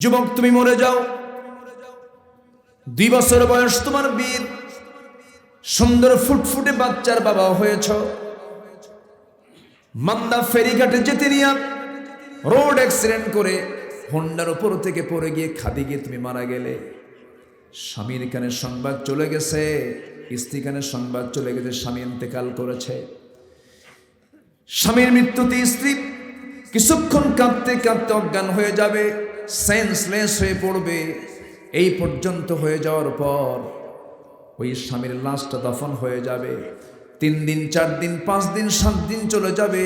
যুবক তুমি মরে যাও, 2 বছর বয়স তোমার বীর, সুন্দর ফুটফুটে বাচ্চার বাবা হয়েছ। মান্দা ফেরিঘাটে যেতে নিয়ে রোড অ্যাক্সিডেন্ট করে হোন্ডার উপর থেকে পড়ে গিয়ে খাদে গিয়ে তুমি মারা গেলে। স্বামীর কানে সংবাদ চলে গেছে, স্ত্রী কানে সংবাদ চলে গেছে স্বামী ইন্তেকাল করেছে। স্বামীর মৃত্যুতে স্ত্রী কিছুক্ষণ কাঁদতে কাঁদতে অজ্ঞান হয়ে যাবে, সেন্সলেস হয়ে পড়বে। এই পর্যন্ত হয়ে যাওয়ার পর ওই স্বামীর লাশটা দফন হয়ে যাবে। 3 দিন 4 দিন 5 দিন 7 দিন চলে যাবে,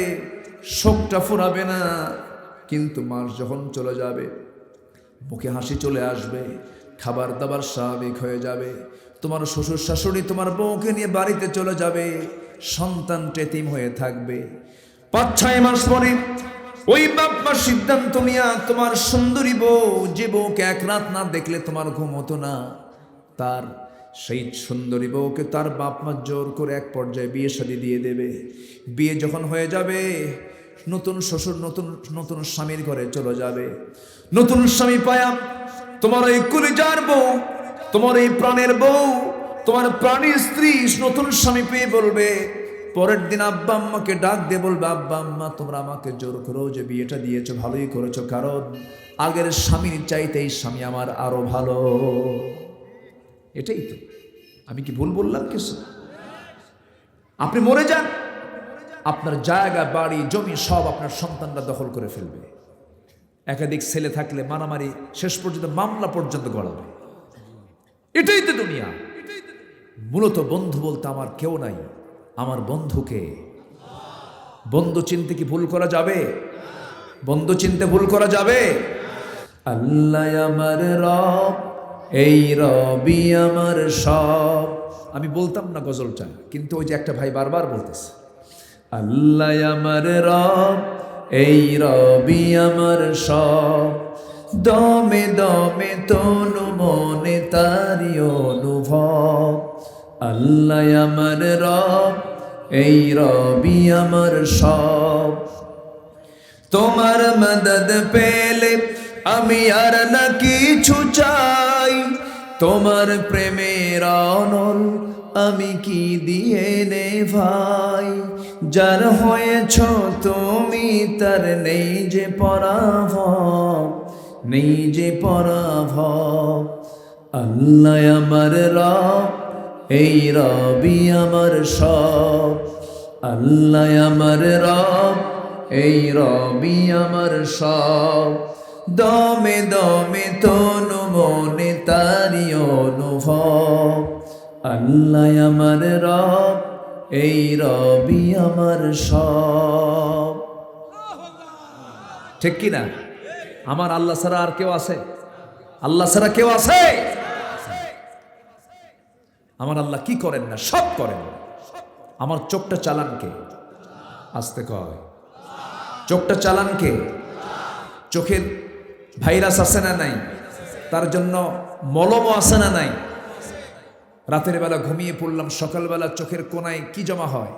শোকটা ফুরাবে না। কিন্তু মাস যখন চলে যাবে, মুখে হাসি চলে আসবে, খাবার দাবার স্বাভাবিক হয়ে যাবে। তোমার শ্বশুর শাশুড়ি তোমার বউকে নিয়ে বাড়িতে চলে যাবে, সন্তান এতিম হয়ে থাকবে। 5-6 মাস পরে ওই বাপ মা সিদ্ধান্ত নিয়া তোমার সুন্দরী বউ, যে বউকে এক রাত না দেখলে তোমার ঘুম হতো না, তার সেই সুন্দরী বউকে তার বাপ মা জোর করে এক পর্যায়ে বিয়ে শাদী দিয়ে দেবে। বিয়ে যখন হয়ে যাবে, নতুন শ্বশুর নতুন স্বামীর ঘরে চলে যাবে। নতুন স্বামী পায়া তোমার এই কলিজার বউ, তোমার এই প্রাণের বউ, তোমার প্রাণের স্ত্রী নতুন স্বামী পেয়ে বলবে, পরের দিন আব্বা আম্মাকে ডাক দিয়ে বলবে, আব্বা আম্মা তোমরা আমাকে জোর করো যে বিয়েটা দিয়েছো, ভালোই করেছো, কারণ আগের স্বামীর চাইতে এই স্বামী আমার আরো ভালো। এটাই তো, আমি কি ভুল বললাম কিছু? আপনি মরে যান, আপনার জায়গা বাড়ি জমি সব আপনার সন্তানরা দখল করে ফেলবে। একাধিক ছেলে থাকলে মারামারি, শেষ পর্যন্ত মামলা পর্যন্ত গড়াবে। এটাই তো দুনিয়া। মূলত বন্ধু বলতে আমার কেউ নাই, আমার বন্ধুকে। বন্ধু চিনতে কি ভুল করা যাবে? বন্ধু চিনতে ভুল করা যাবে? আল্লাহ আমার রব, এই রবি আমার সব। আমি বলতাম না গজলটা, কিন্তু ওই যে একটা ভাই বারবার বলতেছে, আল্লাহ আমার রব, এই রবি আমার সব। দমে দমে তনু মনে তারি অনুভব। আল্লাহ আমার রব, এই রবি আমার সব। তোমার মদদ পেলে আমি আর না কিছু চাই, তোমার প্রেমের অনল আমি কি দিয়ে নে ভাই। যার হয়েছ তুমি তার নেই যে পরাভব, নেই যে পরাভব। আল্লাহ আমার রব, এই রবি আমার সব। আল্লাহ আমার রব, এই রবি আমার সব। দমে দমে তনু মনে তারি অনুভব। আল্লাহ আমার রব, এই রবি আমার সব। ঠিক কি না? আমার আল্লাহ ছাড়া আর কেউ আছে? আল্লাহ ছাড়া কেউ আছে? আমার আল্লাহ কি করেন না? সব করেন। আমার চোখটা চালান কে? আস্তে কয়, চোখটা চালান কে? চোখের ভাইরাস আছে না নাই? তার জন্য মলমও আছে না নাই? রাতের বেলা ঘুমিয়ে পড়লাম, সকালবেলা চোখের কোনায় কি জমা হয়?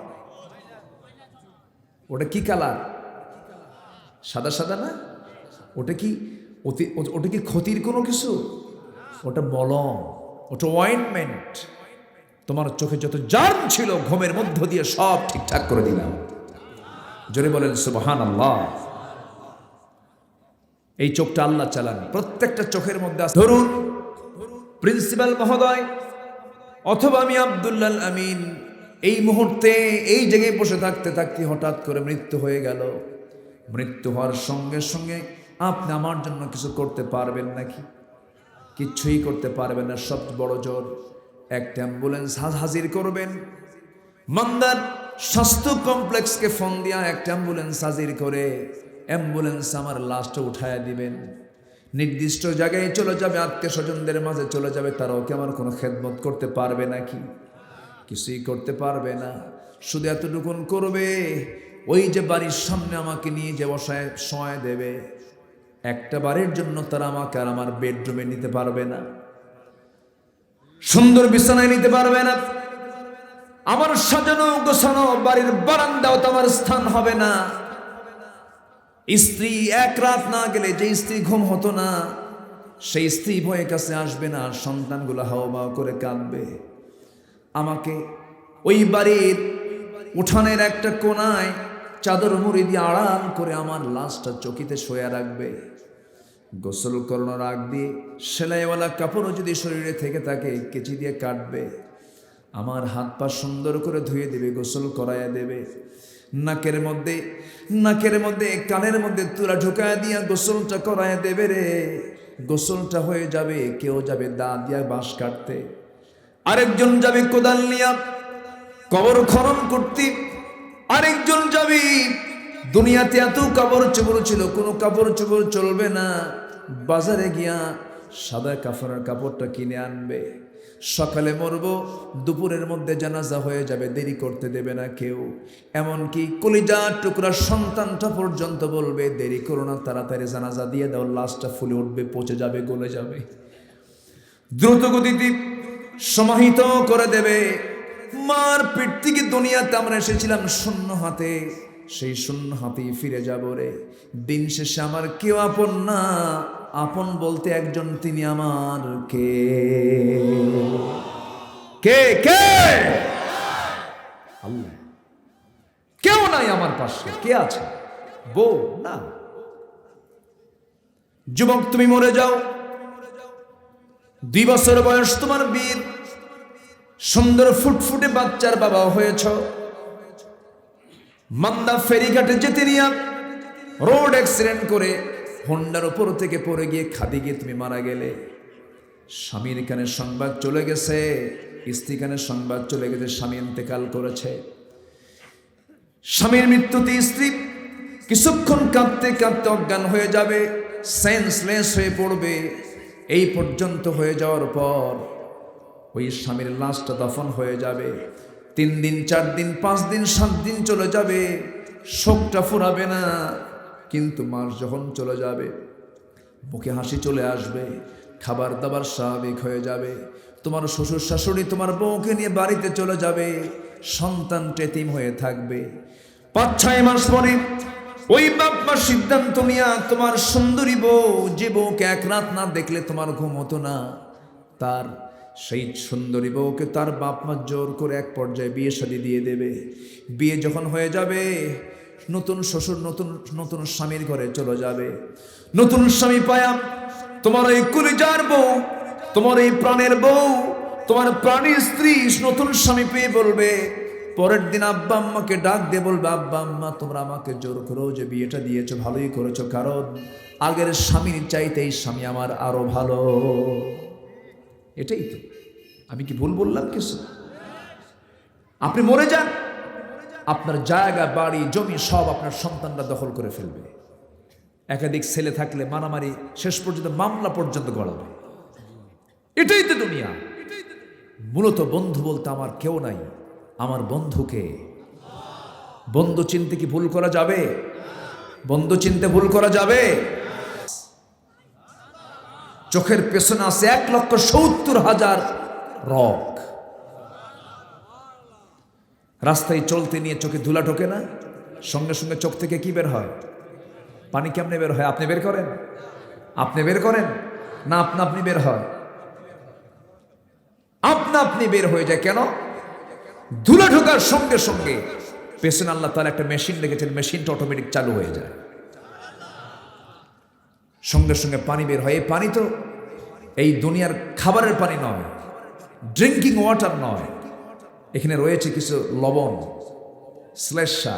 ওটা কি কালার? সাদা সাদা না? ওটা কি ক্ষতির কোনো কিছু? ওটা মলম, ওটা অয়েন্টমেন্ট। তোমার চোখে যত জার্ম ছিল ঘুমের মধ্য দিয়ে সব ঠিকঠাক করে দিলাম। জোরে বলেন সুবহানাল্লাহ। এই চোখটা আল্লাহ চালান। প্রত্যেকটা চোখের মধ্যে ধরুন প্রিন্সিপাল মহোদয় অথবা আমি আব্দুল্লাহ আমিন এই মুহূর্তে এই জায়গায় বসে থাকতে থাকতে হঠাৎ করে মৃত্যু হয়ে গেল। মৃত্যু হওয়ার সঙ্গে সঙ্গে আপনি আমার জন্য কিছু করতে পারবেন নাকি? কিচ্ছুই করতে পারবেন না। সবচেয়ে বড় জোর একটা অ্যাম্বুলেন্স হাজির করবেন। মান্দার স্বাস্থ্য কমপ্লেক্সকে ফোন দিয়া একটা অ্যাম্বুলেন্স হাজির করে অ্যাম্বুলেন্স আমার লাশটা উঠায় দিবেন। নির্দিষ্ট জায়গায় চলে যাবে, আত্মীয় স্বজনদের মাঝে চলে যাবে। তারাও কি আমার কোনো খেদমত করতে পারবে নাকি? কিছুই করতে পারবে না। শুধু এতটুকুন করবে, ওই যে বাড়ির সামনে আমাকে নিয়ে যে বসায় সময় দেবে, একটা বাড়ির জন্য তারা আমাকে আর আমার বেডরুমে নিতে পারবে না, সুন্দর বিছানায় নিতে পারবে না, আমার সাজানো গোছানো বাড়ির বারান্দাও তো আমার স্থান হবে না। স্ত্রী এক রাত না গেলে যে স্ত্রী ঘুম হতো না, সেই স্ত্রী ভয়ে কাছে আসবে না, সন্তানগুলো হাওয়া করে কাঁদবে। আমাকে ওই বাড়ির উঠানের একটা কোনায় চাদর মুড়ি দিয়ে আড়াল করে আমার লাশটা চকিতে শোয়া রাখবে। গোসল করানোর আগ দিয়ে সেলাইওয়ালা কাপড়ও যদি শরীরে থেকে থাকে কেচি দিয়ে কাটবে। আমার হাত পা সুন্দর করে ধুয়ে দেবে, গোসল করাইয়া দেবে। নাকের মধ্যে কানের মধ্যে তুলা ঢুকায় দিয়া গোসলটা করাইয়া দেবে রে। গোসলটা হয়ে যাবে, কেউ যাবে দা দিয়া বাঁশ কাটতে, আরেকজন যাবে কোদাল নিয়া কবর খনন করতে, আরেকজন যাবে। দুনিয়াতে এত কাপড় চোপড় ছিল, কোনো কাপড় চোপড় চলবে না, বাজারে গিয়া সাদা কাফনের কাপড়টা কিনে আনবে। সকালে মরবো, দুপুরের মধ্যে জানাজা হয়ে যাবে, দেরি করতে দেবে না কেউ। এমনকি কলিজার টুকরা সন্তানটা পর্যন্ত বলবে দেরি করো না, তাড়াতাড়ি জানাজা দিয়ে দাও, লাশটা ফুলে উঠবে, পচে যাবে, গলে যাবে। দ্রুত গতিতে সমাহিত করে দেবে। মার পেট থেকে দুনিয়াতে আমরা এসেছিলাম শূন্য হাতে, সেই শূন্য হাতেই ফিরে যাব রে। দিন শেষে আমার কেউ আপন না, আপন বলতে একজন, তিনি আমার কে কে কে আল্লাহ। কেউ নাই আমার পাশে, কে আছে? বউ না। যুবক তুমি মরে যাও, 2 বছর বয়স তোমার বীর, সুন্দর ফুটফুটে বাচ্চার বাবা হয়েছ। মান্দা ফেরিঘাটে যেতে নিয়ে রোড অ্যাক্সিডেন্ট করে হোন্ডার উপর থেকে পড়ে গিয়ে খাদে গিয়ে তুমি মারা গেলে। স্বামীর কানে সংবাদ চলে গেছে, স্ত্রী কানে সংবাদ চলে গেছে, স্বামী ইন্তেকাল করেছে। স্বামীর মৃত্যুতে স্ত্রী কিছুক্ষণ কাঁদতে কাঁদতে অজ্ঞান হয়ে যাবে, সেন্সলেস হয়ে পড়বে। এই পর্যন্ত হয়ে যাওয়ার পর ওই স্বামীর লাশটা দফন হয়ে যাবে। 3 দিন 4 দিন 5 দিন 7 দিন চলে যাবে, শোকটা ফুরাবে না। কিন্তু মাস যখন চলে যাবে, মুখে হাসি চলে আসবে, খাবার দাবার স্বাভাবিক হয়ে যাবে। তোমার শ্বশুর শাশুড়ি তোমার বউকে নিয়ে বাড়িতে চলে যাবে, সন্তান এতিম হয়ে থাকবে। 5-6 মাস পরে ওই বাপ মা সিদ্ধান্ত নিয়া তোমার সুন্দরী বউ, যে বউকে এক রাত না দেখলে তোমার ঘুম হতো না, তার সেই সুন্দরী বউকে তার বাপ মা জোর করে এক পর্যায়ে বিয়ে শাদী দিয়ে দেবে। বিয়ে যখন হয়ে যাবে, নতুন শ্বশুর নতুন স্বামীর ঘরে চলে যাবে। নতুন স্বামী পায়া তোমার এই কলিজার বউ, তোমার এই প্রাণের বউ, তোমার প্রাণের স্ত্রী নতুন স্বামী পেয়ে বলবে, পরের দিন আব্বা আম্মাকে ডাক দিয়ে বলবে, আব্বা আম্মা তোমরা আমাকে জোর করো যে বিয়েটা দিয়েছো, ভালোই করেছো, কারণ আগের স্বামীর চাইতে এই স্বামী আমার আরো ভালো। এটাই তো। আমি কি ভুল বললাম কিছু? আপনি মরে যান, আপনার জায়গা বাড়ি জমি সব আপনার সন্তানরা দখল করে ফেলবে। একাধিক ছেলে থাকলে মারামারি, শেষ পর্যন্ত মামলা পর্যন্ত গড়াবে। এটাই তো দুনিয়া। মূলত বন্ধু বলতে আমার কেউ নাই, আমার বন্ধুকে। বন্ধু চিনতে কি ভুল করা যাবে? বন্ধু চিনতে ভুল করা যাবে? চোখের পেছনে আছে 1,70,000 রক। রাস্তায় চলতে নিয়ে চোখে ধুলা ঢোকে না, সঙ্গে সঙ্গে চোখ থেকে কি বের হয়? পানি কেমনে বের হয়? আপনি বের করেন? আপনি বের করেন না আপনা আপনি বের হয়? আপনা আপনি বের হয়ে যায়। কেন? ধুলা ঢোকার সঙ্গে সঙ্গে পেছনে আল্লাহ তাআলা একটা মেশিন রেখেছেন, মেশিনটা অটোমেটিক চালু হয়ে যায়, সঙ্গে সঙ্গে পানি বের হয়। এই পানি তো এই দুনিয়ার খাবারের পানি নয়, ড্রিঙ্কিং ওয়াটার নয়। এখানে রয়েছে কিছু লবণ, শ্লেষ্মা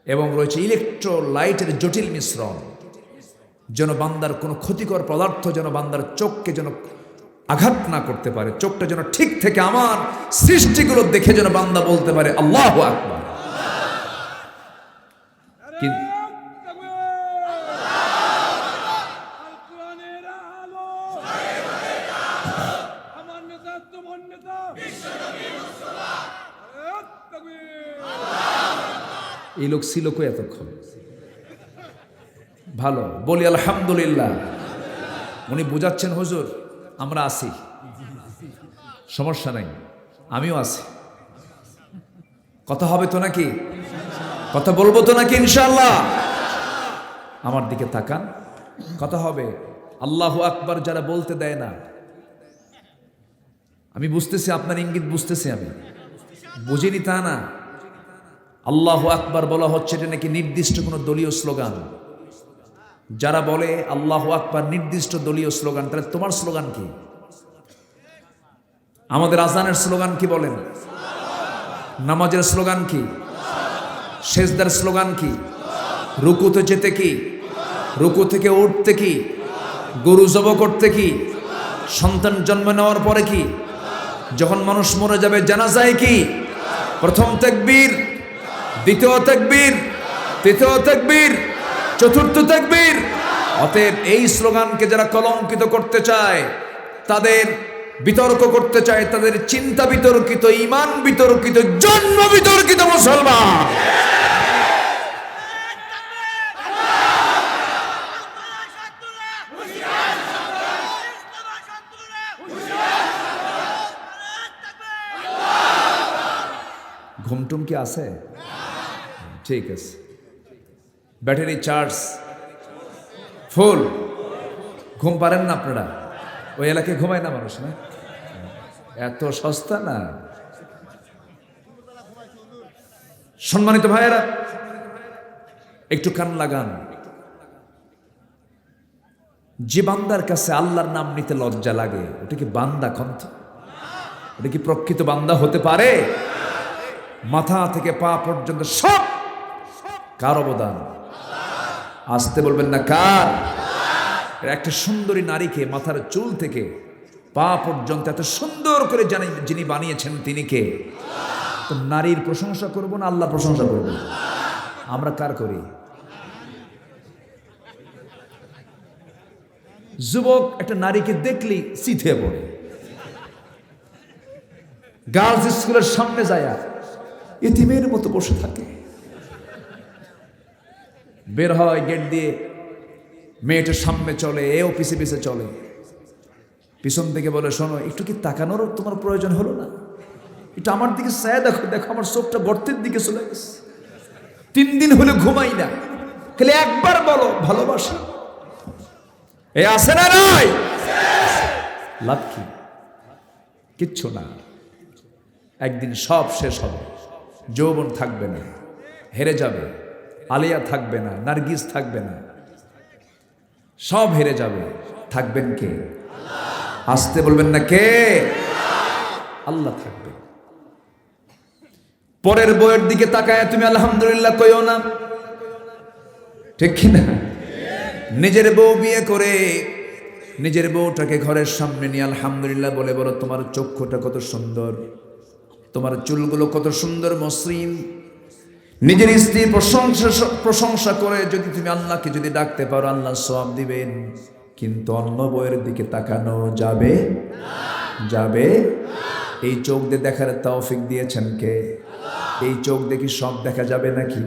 এবং রয়েছে ইলেকট্রোলাইটের জটিল মিশ্রণ, যেন বান্দার কোনো ক্ষতিকর পদার্থ যেন বান্দার চোখকে যেন আঘাত না করতে পারে, চোখটা যেন ঠিক থেকে আমার সৃষ্টিগুলো দেখে যেন বান্দা বলতে পারে আল্লাহু আকবার। কিন্তু এই লোক ছিল কই এতক্ষণ? ভালো বলি আলহামদুলিল্লাহ। উনি বুঝাচ্ছেন হুজুর আমরা আছি, সমস্যা নাই, আমিও আছি। কথা হবে তো নাকি? কথা বলবো তো নাকি ইনশাআল্লাহ? আমার দিকে তাকান, কথা হবে। আল্লাহু আকবার যারা বলতে দেয় না, আমি বুঝতেছি আপনার ইঙ্গিত বুঝতেছি, আমি বুঝিনি তা না। আল্লাহু আকবার বলা হচ্ছে এটা নাকি নির্দিষ্ট কোনো দলীয় স্লোগান। যারা বলে আল্লাহু আকবার নির্দিষ্ট দলীয় স্লোগান, তাহলে তোমার স্লোগান কি? আমাদের আজানের স্লোগান কি বলেন? নামাজের স্লোগান কি? সেজদার স্লোগান কি? রুকুতে যেতে কি? রুকু থেকে উঠতে কি? গরু জব করতে কি? সন্তান জন্ম নেওয়ার পরে কি? যখন মানুষ মরে যাবে জানাজায় কি? প্রথম তাকবীর, দ্বিতীয় তাকবীর, তৃতীয় তাকবীর, চতুর্থ তাকবীর। অতএব এই স্লোগানকে যারা কলঙ্কিত করতে চায়, তাদের বিতর্ক করতে চায়, তাদের চিন্তা বিতর্কিত, ঈমান বিতর্কিত, জন্ম বিতর্কিত মুসলমান। ঘুমটুম কি আছে? ঠিক আছে, ব্যাটারি চার্জ ফুল। ঘুম পারেন না আপনারা? ওই এলাকায় ঘুমায় না মানুষ, না এত সস্তা না। সম্মানিত ভাইয়েরা, একটু কান লাগান। যে বান্দার কাছে আল্লাহর নাম নিতে লজ্জা লাগে, ওটা কি বান্দা? কন্থ, ওটা কি প্রকৃত বান্দা হতে পারে? মাথা থেকে পা পর্যন্ত সব কার অবদান? আসতে বলবেন না কার? একটা সুন্দরী নারীকে মাথার চুল থেকে পা পর্যন্ত এত সুন্দর করে যিনি বানিয়েছেন তিনি কে? তো নারীর প্রশংসা করব না আল্লাহ প্রশংসা করব? আমরা কার করি? যুবক একটা নারীকে দেখলেই চিথে পড়ে, গার্লস স্কুলের সামনে যায় এতিমের মতো বসে থাকে। বের হয় গেট দিয়ে, মেয়েটার সামনে চলে, এও পিছে পিছে চলে। পিছন থেকে বলে, শোনো, একটু কি তাকানোর তোমার প্রয়োজন হলো না? একটু আমার দিকে চায় দেখো, দেখো আমার চোখটা গর্তের দিকে চলে গেছে। 3 দিন হলে ঘুমাই না, খালি একবার বলো ভালোবাসা। এ আছে না নাই? লাভ কি? কিচ্ছু না। একদিন সব শেষ হবে, যৌবন থাকবে না, হেরে যাবে। আলিয়া থাকবে না, নার্গিস থাকবে না, সব হেরে যাবে। থাকবেন কে? আসতে বলবেন না কে? আল্লাহ থাকবে। পরের বউয়ের দিকে তাকায় তুমি আলহামদুলিল্লাহ কইও না, ঠিক কিনা? নিজের বউ বিয়ে করে নিজের বউটাকে ঘরের সামনে নিয়ে আলহামদুলিল্লাহ বলে বলো, তোমার চক্ষুটা কত সুন্দর, তোমার চুলগুলো কত সুন্দর মসৃণ। নিজের স্ত্রীর প্রশংসা করে যদি তুমি আল্লাহকে যদি ডাকতে পারো, আল্লাহ সওয়াব দিবেন। কিন্তু অন্য বউয়ের দিকে তাকানো যাবে? যাবে? এই চোখ দিয়ে দেখার তৌফিক দিয়েছেন কে? এই চোখ দেখি সব দেখা যাবে নাকি?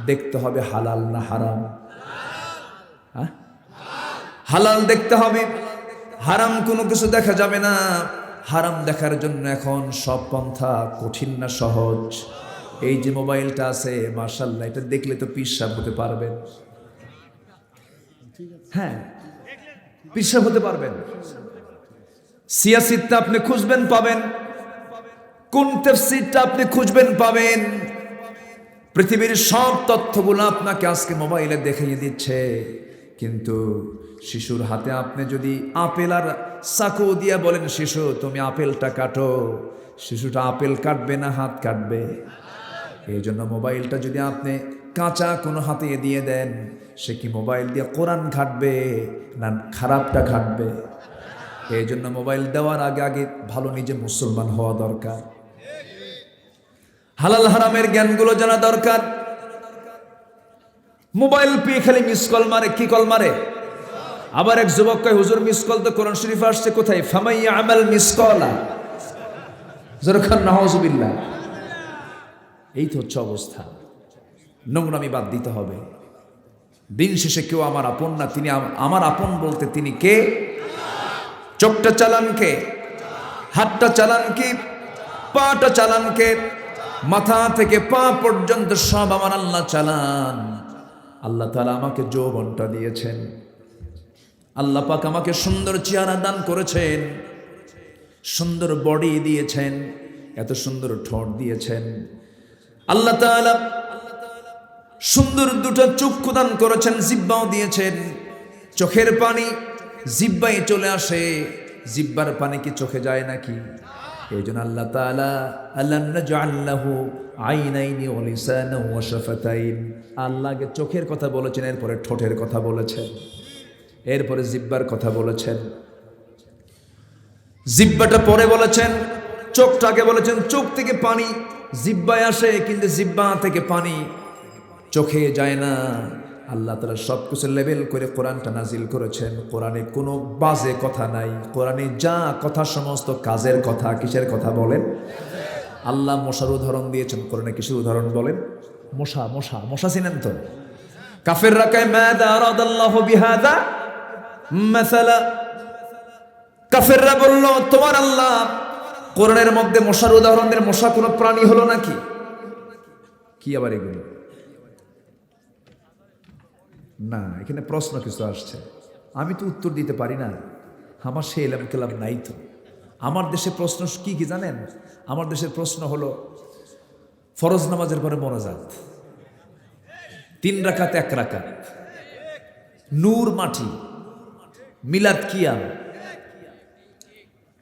দেখতে হবে হালাল না হারাম। হালাল দেখতে হবে, হারাম কোনো কিছু দেখা যাবে না। হারাম দেখার জন্য এখন সব পন্থা কঠিন না সহজ? এই যে মোবাইলটা আছে, মাশাআল্লাহ, এটা দেখলে তো পিশাব হতে পারবেন। হ্যাঁ, পিশাব হতে পারবেন। সিয়াসিটটা আপনি খুঁজবেন পাবেন, কোন তাফসীরটা আপনি খুঁজবেন পাবেন। পৃথিবীর সব তথ্যগুলো আপনাকে আজকে মোবাইলে দেখিয়ে দিচ্ছে। কিন্তু শিশুর হাতে আপনি যদি আপেল আর চাকু দিয়ে বলেন, শিশু তুমি আপেলটা কাটো, শিশুটা আপেল কাটবে না হাত কাটবে? এই জন্য মোবাইলটা যদি আপনি কাঁচা কোনো হাতে দিয়ে দেন, সে কি মোবাইল দিয়ে কোরআন ঘাটবে না খারাপটা ঘাটবে? এই জন্য মোবাইল দেওয়ার আগে আগে ভালো নিজে মুসলমান হওয়া দরকার। হালাল হারামের জ্ঞানগুলো জানা দরকার। মোবাইল পেয়ে খালি মিস কল মারে, কি কল মারে? আবার এক যুবক কয়, হুজুর মিস কল তো কোরআন শরীফ আসছে কোথায়? ফামাইয়া আমাল মিস কলা জরখান নাউজুবিল্লাহ। এই তো হচ্ছে অবস্থা। নোংরামি বাদ দিতে হবে। দিন শেষে কেউ আমার আপন না, তিনি আমার আপন বলতে তিনি কে? চোখটা চালান কে? হাতটা চালান কি? পাটা চালান কে? মাথা থেকে পা পর্যন্ত সব আমার আল্লাহ চালান। আল্লাহ তাআলা আমাকে যৌবনটা দিয়েছেন, আল্লাহ পাক আমাকে সুন্দর চেহারা দান করেছেন, সুন্দর বডি দিয়েছেন, এত সুন্দর ঠোঁট দিয়েছেন। আল্লাহ তাআলা সুন্দর দুটো চক্ষু দান করেছেন, জিহ্বাও দিয়েছেন। চোখের পানি জিহ্বায় চলে আসে, জিহ্বার পানি কি চোখে যায় নাকি? এই জন্য আল্লাহ তাআলা আলাম নাজআল লাহু আইনাইনি ওয়া লিসানান ওয়া শাফাতাইন, আল্লাহকে চোখের কথা বলেছেন, এরপরে ঠোঁটের কথা বলেছেন, এরপরে জিহ্বার কথা বলেছেন। জিহ্বাটা পরে বলেছেন, চোখটাকে বলেছেন। চোখ থেকে পানি জিহ্বায় আসে, কিন্তু জিহ্বা থেকে পানি চোখে যায় না। আল্লাহ তাআলা সবকিছু লেভেল করে কোরআনটা নাজিল করেছেন। কোরআনে কোনো বাজে কথা নাই, কোরআনে যা কথা সমস্ত কাজের কথা। কিসের কথা বলেন? আল্লাহ মশার উদাহরণ দিয়েছেন কোরআনে। কিসের উদাহরণ বলেন? মশা। মশা মশা চিনেন তো? কাফেররা কয় মাযা আরাদাল্লাহু বিহাযা মাসালা। কাফেররা বলল, তোমার আল্লাহ কোরআনের মধ্যে মশার উদাহরণ দেন, মশা কোনো প্রাণী হলো নাকি? কি আবার এগুলো? না, এখানে প্রশ্ন কিছু আসছে, আমি তো উত্তর দিতে পারি না, আমার সে এলাম কেলাম নাই তো। আমার দেশে প্রশ্ন কি কি জানেন? আমার দেশের প্রশ্ন হলো ফরজ নামাজের পরে মোনাজাত, 3 রাকাত 1 রাকাত, নূর মাটি, মিলাদ কিয়াম,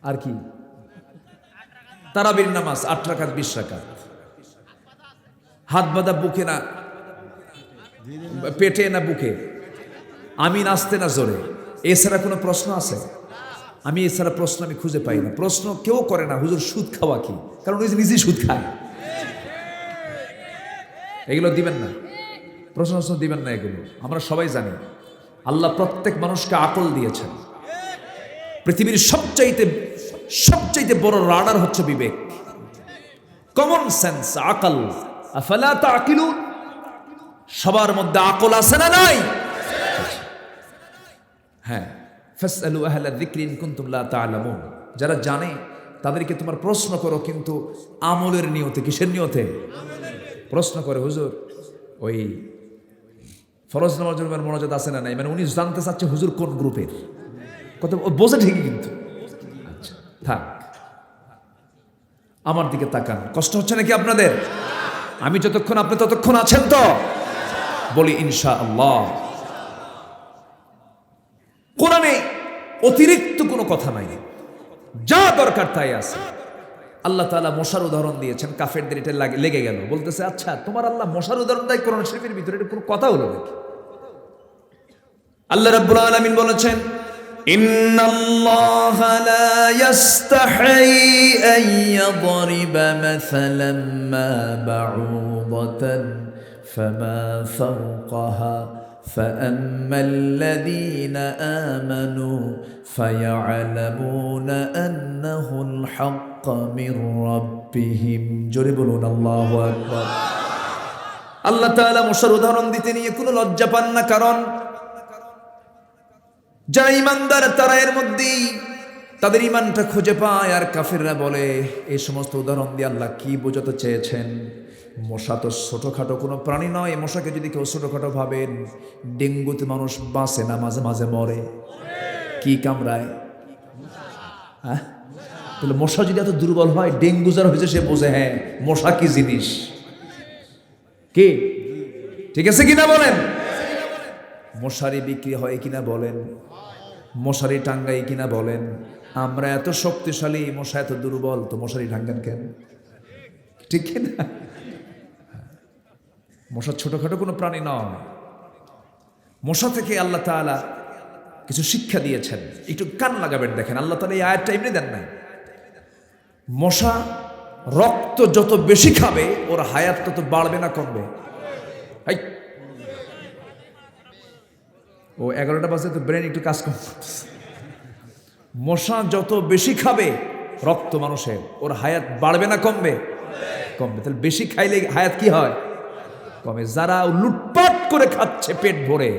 আর কি তারাবির নামাজ 8 রাকাত 20 রাকাত, হাত বাঁধা বুকে না পেটে না বুকে, আমি নাচতে না জোরে। এছাড়া কোনো প্রশ্ন আছে? আমি এছাড়া প্রশ্ন আমি খুঁজে পাই না। প্রশ্ন কেউ করে না হুজুর সুদ খাওয়া কি, কারণ ওই নিজেই সুদ খায়। এগুলো দিবেন না, প্রশ্ন দিবেন না এগুলো। আমরা সবাই জানি আল্লাহ প্রত্যেক মানুষকে আকল দিয়েছেন। পৃথিবীর সবচাইতে বড় রাডার হচ্ছে বিবেক, কমন সেন্স, আকল। আফালা তাকিলুন? সবার মধ্যে আকল আছে না নাই? হ্যাঁ, ফাসআলু আহলা যিকরি ইন কুনতুম লা তা'লামুন। যারা জানে তাদেরকে তোমার প্রশ্ন করো, কিন্তু আমলের নিয়তে। কিসের নিয়তে? প্রশ্ন করে হুজুর ওই ফরজ নামাজের মোনাজাত আছে না নাই, মানে উনি জানতে চাচ্ছে হুজুর কোন গ্রুপের কথা। বোঝে ঠিকই, কিন্তু আচ্ছা থাক, আমার দিকে তাকান। কষ্ট হচ্ছে নাকি আপনাদের? আমি যতক্ষণ আপনি ততক্ষণ আছেন তো? বলি ইনশাআল্লাহ। কোরআনে অতিরিক্ত কোনো কথা নাই, যা দরকার তাই আছে। আল্লাহ তাআলা মশার উদাহরণ দিয়েছেন, কাফেরদের এটা লেগে গেল। বলতেছে, আচ্ছা তোমার আল্লাহ মশার উদাহরণ দেয় কোরআন শরীফের ভিতরে, এটা কোনো কথা হলো নাকি? আল্লাহ রাব্বুল আলামিন বলেছেন, ইন্নাল্লাহা লা ইস্তাহি আন ইয়াদরিবা মাসালান মা বাউদাতান ফামা ফাওকাহা فأما الذين آمنوا فيعلمون أنه الحق من ربهم جربون الله أكبر। আল্লাহ তাআলা মশার উদাহরণ দিতে নিয়ে কোনো লজ্জা পান না, কারণ যারা ইমানদার তারা এর মধ্যেই তাদের ইমানটা খুঁজে পায়। আর কাফিররা বলে, এই সমস্ত উদাহরণ দিয়ে আল্লাহ কি বোঝাতে চেয়েছেন? মশা তো ছোটখাটো কোনো প্রাণী নয়। মশাকে যদি কেউ ছোটখাটো ভাবেন, ডেঙ্গুতে মানুষ বাঁচে না, মাঝে মাঝে মরে। কি কামড়ায়? হ্যাঁ, তাহলে মশা যদি এত দুর্বল হয়, ডেঙ্গু যার হয়েছে সে বোঝে হ্যাঁ মশা কি জিনিস। কি ঠিক আছে কিনা বলেন? মশারি বিক্রি হয় কিনা বলেন? মশারি টাঙ্গাই কিনা বলেন? আমরা এত শক্তিশালী, মশা এত দুর্বল, তো মশারি টাঙ্গান কেন? ঠিক কিনা? মশা ছোটখাটো কোনো প্রাণী নয়। মশা থেকে আল্লাহ তাআলা কিছু শিক্ষা দিয়েছেন, একটু কান লাগাবেন। দেখেন আল্লাহ তাআলা এই আয়াতটা এমনি দেন নাই। মশা রক্ত যত বেশি খাবে ওর হায়াত তত বাড়বে না কমবে? ও 11টা বাজে তো ব্রেন একটু কাজ কম করতেছে। মশা যত বেশি খাবে রক্ত মানুষের, ওর হায়াত বাড়বে না কমবে? কমবে। তাহলে বেশি খাইলে হায়াত কি হয়? কমে। যারা লুটপাট করে খাচ্ছে পেট ভরে,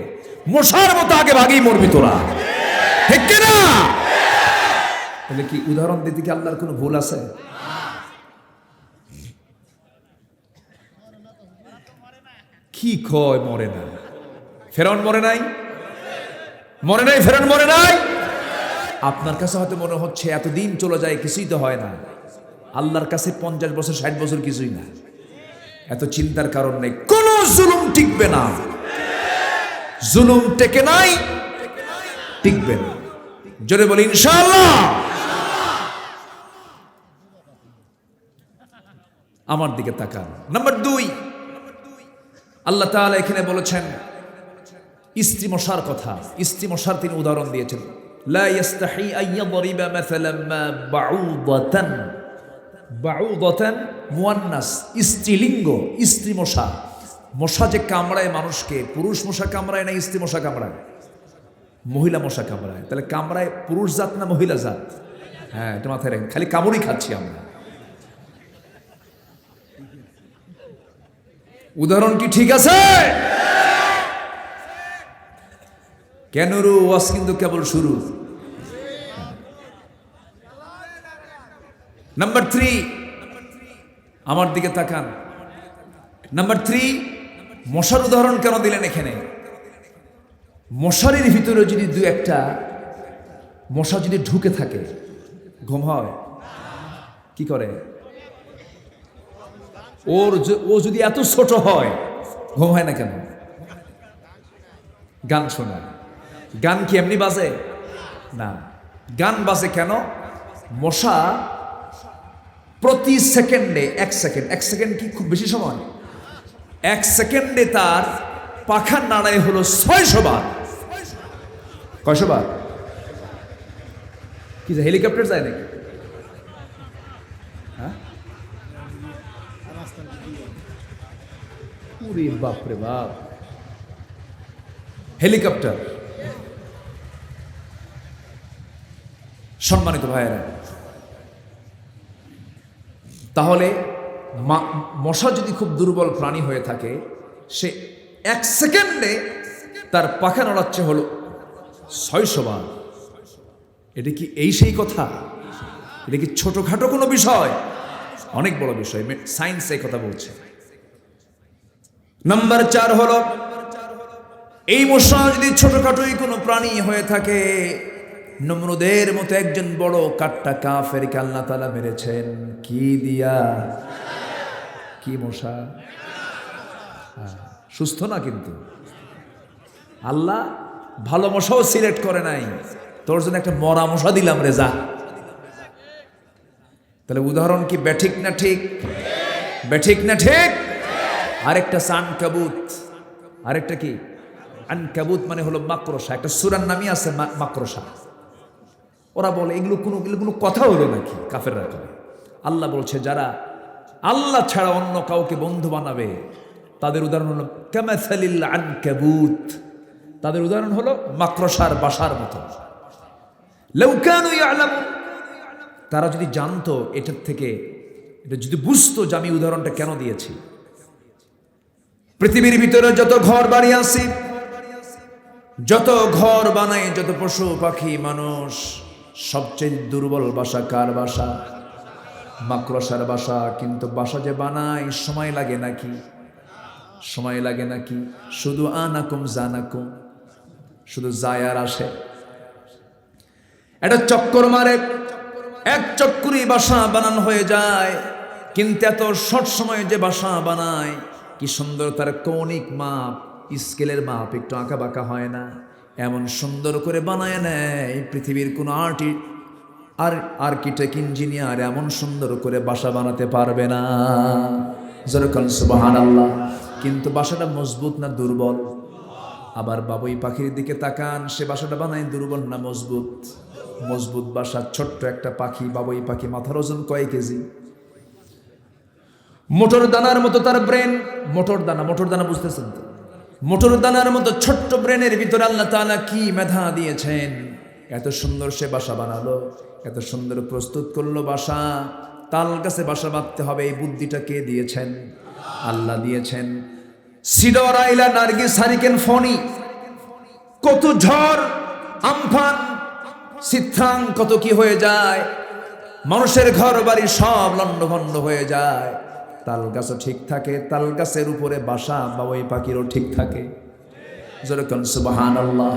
মশার মতো আগে ভাগেই মরবি তোরা, ঠিক কিনা? তাহলে কি উদাহরণ দিতে কি আল্লাহর কোনো ভুল আছে? কি কয় মরে না? ফেরাউন মরে নাই? মনে নাই ফেরান, মনে নাই? আপনার কাছে হয়তো মনে হচ্ছে এতদিন চলে যায়, কিছুই তো হয় না। আল্লাহর কাছে 50 বছর 60 বছর কিছুই না। এত চিন্তার কারণ নেই। কোন জুলুম টিকবে না, জুলুম টেকে নাই, টিকবে না। জোরে বলি ইনশাআল্লাহ। আমার দিকে তাকান। নাম্বার 2, আল্লাহ তাআলা এখানে বলেছেন স্ত্রী মশার কথা। স্ত্রী মশার তিনি উদাহরণ দিয়েছেন, লা ইস্তাহি আন ইয়াদরিবা মাসালান মা বাউদাতান। বাউদাতান মুয়ান্নাস, স্ত্রীলিঙ্গ, স্ত্রী মশা। মশা যে কামড়ায় মানুষকে, পুরুষ মশা কামড়ায় না স্ত্রী মশা কামড়ায়? মহিলা মশা কামড়ায়। তাহলে কামড়ায় পুরুষ জাত না মহিলা জাত? হ্যাঁ, এটা মাথায় রাখেন। খালি কামড়ই খাচ্ছি আমরা। উদাহরণ কি ঠিক আছে? কেন রু ওয়াজ কিন্তু কেবল শুরু। নাম্বার 3, আমার দিকে তাকান। নাম্বার 3, মশার উদাহরণ কেন দিলেন এখানে? মশারির ভিতরে যদি 2-1টা মশা যদি ঢুকে থাকে, ঘুম হয়? কি করে? ও যদি এত ছোট হয়, ঘুম হয় না কেন? গান শোনা। গান কি এমনি বাজে না? গান বাজে কেন? মশা প্রতি সেকেন্ডে 1 সেকেন্ড, 1 সেকেন্ড কি খুব বেশি সময়? 1 সেকেন্ডে তার পাখা নাড়ায় হলো 600 বার। কয়শো বার? কি হেলিকপ্টার যায় নাকি? হ্যাঁ, পুরি বাপরে বাপ, হেলিকপ্টার। সম্মানিত ভাইয়েরা, তাহলে মশা যদি খুব দুর্বল প্রাণী হয়ে থাকে, সে 1 সেকেন্ডে তার পাখা নড়াচ্ছে হলো 600 বার। এটা কি এই সেই কথা? এটা কি ছোটখাটো কোনো বিষয়? অনেক বড় বিষয়। সায়েন্স এই কথা বলছে। নাম্বার 4 হলো, এই মশা যদি ছোটখাটোই কোনো প্রাণী হয়ে থাকে, নমরুদের মতো একজন বড় কাট্টা কাফেরকে আল্লাহ তাআলা মেরেছেন কি দিয়া? কি মশা? সুস্থ না কিন্তু। আল্লাহ ভালো মশাও সিলেক্ট করে নাই, তোর জন্য একটা মরা মশা দিলাম রে, যা। তাহলে উদাহরণ কি ব্যাঠিক না ঠিক? ব্যাঠিক না ঠিক? আরেকটা আনকাবুত। আরেকটা কি? আনকাবুত মানে হলো মাকড়সা। একটা সূরার নামই আছে মাকড়সা। ওরা বলে এগুলো কোনো কথা হলো নাকি? কাফেররা করে। আল্লাহ বলছে যারা আল্লাহ ছাড়া অন্য কাউকে বন্ধু বানাবে, তাদের উদাহরণ হলো কামাসালিল আনকাবুত। তাদের উদাহরণ হলো মাকড়সার বাসার মতো। লাউ কানু ইয়ালামুন, তারা যদি জানতো এটার থেকে, এটা যদি বুঝতো যে আমি উদাহরণটা কেন দিয়েছি। পৃথিবীর ভিতরে যত ঘর বাড়ি আছে, যত ঘর বানায়, যত পশু পাখি মানুষ, সবচেয়ে দুর্বল বাসা কার বাসা? মাকড়সার বাসা। কিন্তু বাসা যে বানায় সময় লাগে নাকি? সময় লাগে নাকি? শুধু আনাকুম জানাকুম, শুধু যায় আর আসে। এটা চক্কর মারে, এক চক্করই বাসা বানানো হয়ে যায়। কিন্তু এত শর্ট সময়ে যে বাসা বানায়, কি সুন্দর তার কৌণিক মাপ, স্কেলের মাপ একটু আঁকা বাঁকা হয় না? এমন সুন্দর করে বানায় নেয়, পৃথিবীর কোনো আর্কিটেক্ট ইঞ্জিনিয়ার এমন সুন্দর করে বাসা বানাতে পারবে না। যেরকম সুবহানাল্লাহ। কিন্তু বাসাটা মজবুত না দুর্বল? আবার বাবুই পাখির দিকে তাকান, সে বাসাটা বানায় দুর্বল না মজবুত? মজবুত বাসা। ছোট্ট একটা পাখি, বাবুই পাখি, মাথার ওজন কয় কেজি? মোটর দানার মতো তার ব্রেন। মোটর দানা বুঝতেছেন তো? মোটর দানার মতো ছোট্ট ব্রেনের ভিতরে আল্লাহ তাআলা কি মেধা দিয়েছেন! এত সুন্দর সে বাসা বানালো, এত সুন্দর প্রস্তুত করলো বাসা। তাল গাছে বাসা বাঁধতে হবে, এই বুদ্ধিটা কে দিয়েছেন? আল্লাহ দিয়েছেন। সিডর, আইলা, নার্গিস, হারিকেন, ফণি, কত ঝড় আমফান সিদ্ধাং কত কি হয়ে যায়, মানুষের ঘর বাড়ি সব লন্ডভন্ড হয়ে যায়। তাল গাছও ঠিক থাকে, তাল গাছের উপরে বাসা বাবুই পাখিরও ঠিক থাকে। যেরকম সুবহানাল্লাহ।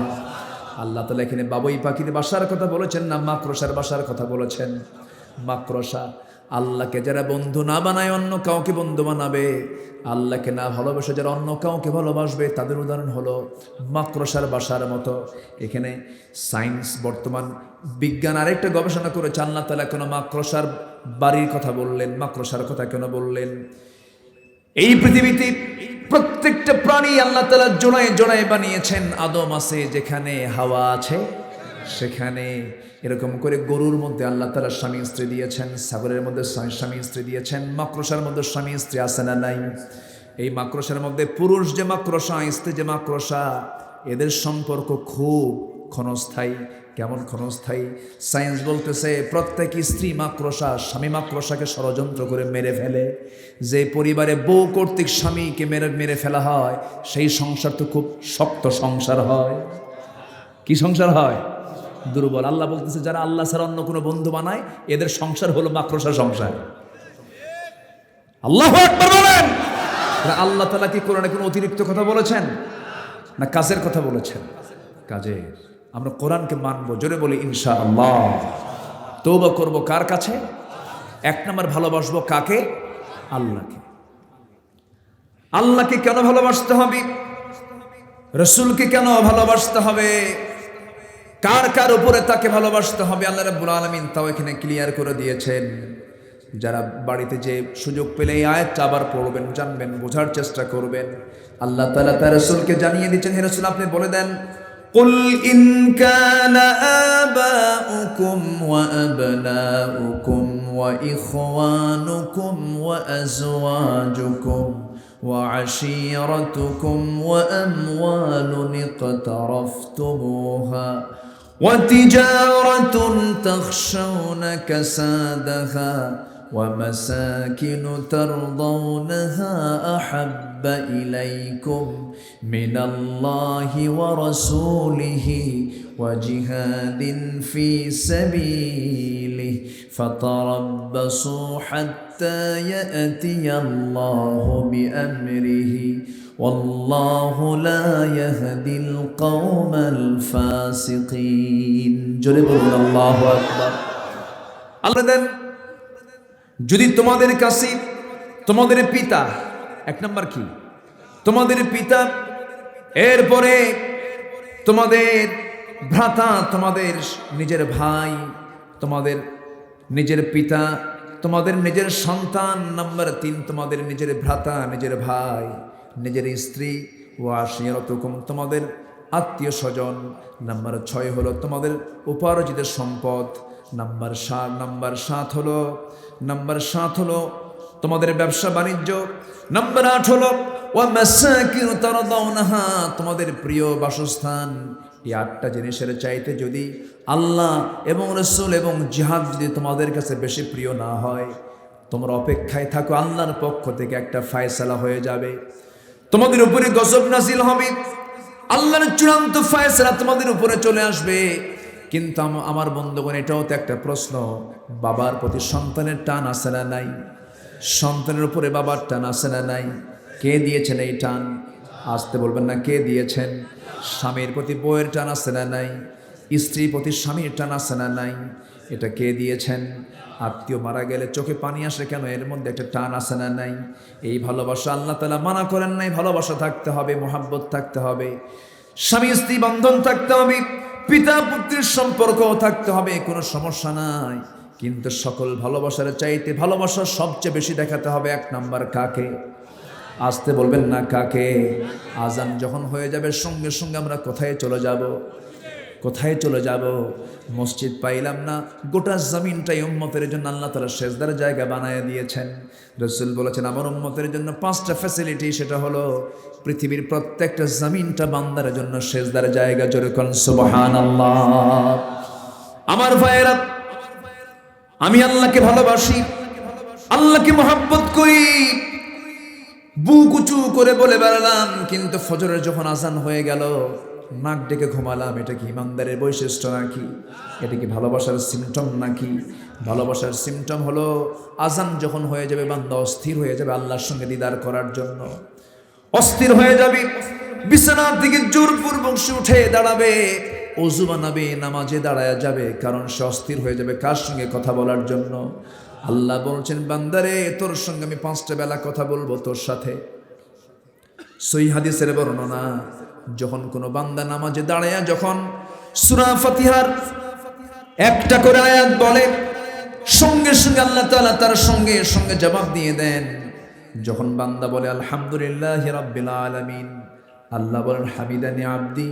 আল্লাহ তাআলা এখানে বাবুই পাখির বাসার কথা বলেছেন না মাকড়সার বাসার কথা বলেছেন? মাকড়সা। আল্লাহকে যারা বন্ধু না বানায় অন্য কাউকে বন্ধু বানাবে, আল্লাহকে না ভালোবাসে যারা অন্য কাউকে ভালোবাসবে, তাদের উদাহরণ হলো মাকড়সার বাসার মতো। এখানে সায়েন্স, বর্তমান বিজ্ঞান আরেকটা গবেষণা করেছে, আল্লাহ তাআলা কেন মাকড়সার বাড়ির কথা বললেন, মাকড়সার কথা কেন বললেন? এই পৃথিবীতে প্রত্যেকটা প্রাণী আল্লাহ তাআলা জোড়ায় জোড়ায় বানিয়েছেন। আদম আছে যেখানে, হাওয়া আছে সেখানে। এরকম করে গরুর মধ্যে আল্লাহ তাআলা স্বামী স্ত্রী দিয়েছেন, ছাগলের মধ্যে স্বামী স্ত্রী দিয়েছেন, মাকড়সার মধ্যে স্বামী স্ত্রী আছে না নাই? এই মাকড়সার মধ্যে পুরুষ যে মাকড়সা, স্ত্রী যে মাকড়সা, এদের সম্পর্ক খুব ক্ষণস্থায়ী। কেমন ক্ষণস্থায়ী? সায়েন্স বলতেছে প্রত্যেক স্ত্রী মাকড়সা স্বামী মাকড়সাকে ষড়যন্ত্র করে মেরে ফেলে। যে পরিবারে বউ কর্তৃক স্বামীকে মেরে ফেলা হয়, সেই সংসার তো খুব শক্ত সংসার হয়। কি সংসার হয়? দুর্বল। আল্লাহ বলতেছে যারা আল্লাহ ছাড়া অন্য কোনো বন্ধু বানায়, এদের সংসার হলো মাকড়সা সংসার। আল্লাহু আকবার বলেন। আল্লাহ তাআলা কি কোরআনে কোনো অতিরিক্ত কথা বলেছেন না কাজের কথা বলেছেন? কাজের। আমরা কোরআনকে মানবো, জোরে বলি ইনশাআল্লাহ। তওবা করব কার কাছে? এক নম্বর ভালোবাসবো কাকে? আল্লাহকে। আল্লাহকে কেন ভালোবাসতে হবে? রাসূলকে কেন ভালোবাসতে হবে? কার কার উপরে তাকে ভালোবাসতে হবে? আল্লাহ রাব্বুল আলামিন তাও এখানে ক্লিয়ার করে দিয়েছেন। যারা বাড়িতে যে সুযোগ পেলে এই আয়াতটা আবার পড়বেন, জানবেন, বোঝার চেষ্টা করবেন। আল্লাহ তাআলা তার রাসূলকে জানিয়ে দিচ্ছেন, হে রাসূল আপনি বলে দেন, قل إن كان آباؤكم وأبناؤكم وإخوانكم وأزواجكم وعشيرتكم وأموال اقترفتموها وتجارة تخشون كسادها ومساكن ترضونها أحب إليكم من الله ورسوله وجهاد في سبيله فتربصوا حتى يأتي الله بأمره والله لا يهدي القوم الفاسقين جرب الله أكبر الله যদি তোমাদের কাছে তোমাদের পিতা, এক নাম্বার কি? তোমাদের পিতা, এরপরে তোমাদের ভ্রাতা, তোমাদের নিজের ভাই, তোমাদের নিজের পিতা, তোমাদের নিজের সন্তান, নাম্বার 3 তোমাদের নিজের ভ্রাতা, নিজের ভাই, নিজের স্ত্রী, ও আশিরাতুকুম তোমাদের আত্মীয় স্বজন, নাম্বার 6 হলো তোমাদের উপার্জিত সম্পদ, নাম্বার 7 হলো তোমাদের ব্যবসা বাণিজ্য, নাম্বার 8 হলো ওয়া মাসাকিন তারদাউনাহা তোমাদের প্রিয় বাসস্থান। এই 8টা জিনিসের চাইতে যদি আল্লাহ এবং রাসূল এবং জিহাদ যদি তোমাদের কাছে বেশি প্রিয় না হয়, তোমরা অপেক্ষায় থাকো, আল্লাহর পক্ষ থেকে একটা ফয়সালা হয়ে যাবে, তোমাদের উপরে গজব নাজিল হবে, আল্লাহর চূড়ান্ত ফয়সালা তোমাদের উপরে চলে আসবে। কিন্তু আমার বন্ধুগণ, এটাও তো একটা প্রশ্ন, বাবার প্রতি সন্তানের টান আছে না নাই? সন্তানের উপরে বাবার টান আছে না নাই? কে দিয়েছেন এই টান? আসতে বলবেন না, কে দিয়েছেন? স্বামীর প্রতি বউয়ের টান আছে না নাই? স্ত্রীর প্রতি স্বামীর টান আছে না নাই? এটা কে দিয়েছেন? আত্মীয় মারা গেলে চোখে পানি আসে কেন? এর মধ্যে একটা টান আছে না নাই? এই ভালোবাসা আল্লাহ তাআলা মানা করেন নাই। ভালোবাসা থাকতে হবে, মোহাব্বত থাকতে হবে, স্বামী স্ত্রী বন্ধন থাকতে হবে, পিতা পুত্রের সম্পর্ক থাকতে হবে, কোনো সমস্যা নাই। কিন্তু সকল ভালোবাসার চাইতে ভালোবাসা সবচেয়ে বেশি দেখাতে হবে 1 নাম্বার কাকে? আসতে বলবেন না, কাকে? আজান যখন হয়ে যাবে সঙ্গে সঙ্গে আমরা কোথায় চলে যাব? কোথায় চলে যাব? মসজিদ পাইলাম না, গোটা জমিনটাই উম্মতের জন্য আল্লাহ তাআলা সেজদার জায়গা বানায় দিয়েছেন। রাসূল বলেছেন আমার উম্মতের জন্য 5টা ফ্যাসিলিটি, সেটা হলো পৃথিবীর প্রত্যেকটা জমিনটা বান্দার জন্য সেজদার জায়গা। জোরে কোন সুবহানাল্লাহ। আমার ভাইয়েরা, আমি আল্লাহকে ভালোবাসি, আল্লাহকে মহব্বত করি, বুক উঁচু করে বলে বেড়ালাম, কিন্তু ফজরের যখন আজান হয়ে গেল নাক ডেকে ঘুমালাম। এটা কি ইমানদারের বৈশিষ্ট্য নাকি? এটা কি ভালোবাসার সিমটম নাকি? ভালোবাসার সিমটম হলো আজান যখন হয়ে যাবে বান্দা অস্থির হয়ে যাবে আল্লাহর সঙ্গে দিদার করার জন্য, অস্থির হয়ে যাবে, বিছানা থেকে জোরপূর্বক উঠে দাঁড়াবে, অজু বানাবে, নামাজে দাঁড়ায় যাবে, কারণ সে অস্থির হয়ে যাবে কার সঙ্গে কথা বলার জন্য। আল্লাহ বলছেন, বান্দারে তোর সঙ্গে আমি 5টা বেলা কথা বলবো তোর সাথে। সহিহ হাদিসের বর্ণনা, যখন কোনো বান্দা নামাজে দাঁড়ায় যখন সূরা ফাতিহার একটা করে আয়াত বলে, সঙ্গে সঙ্গে আল্লাহ তাআলা তার সঙ্গে সঙ্গে জবাব দিয়ে দেন। যখন বান্দা বলে আলহামদুলিল্লাহি রাব্বিল আলামিন, আল্লাহ বলেন হামিদানি আবদি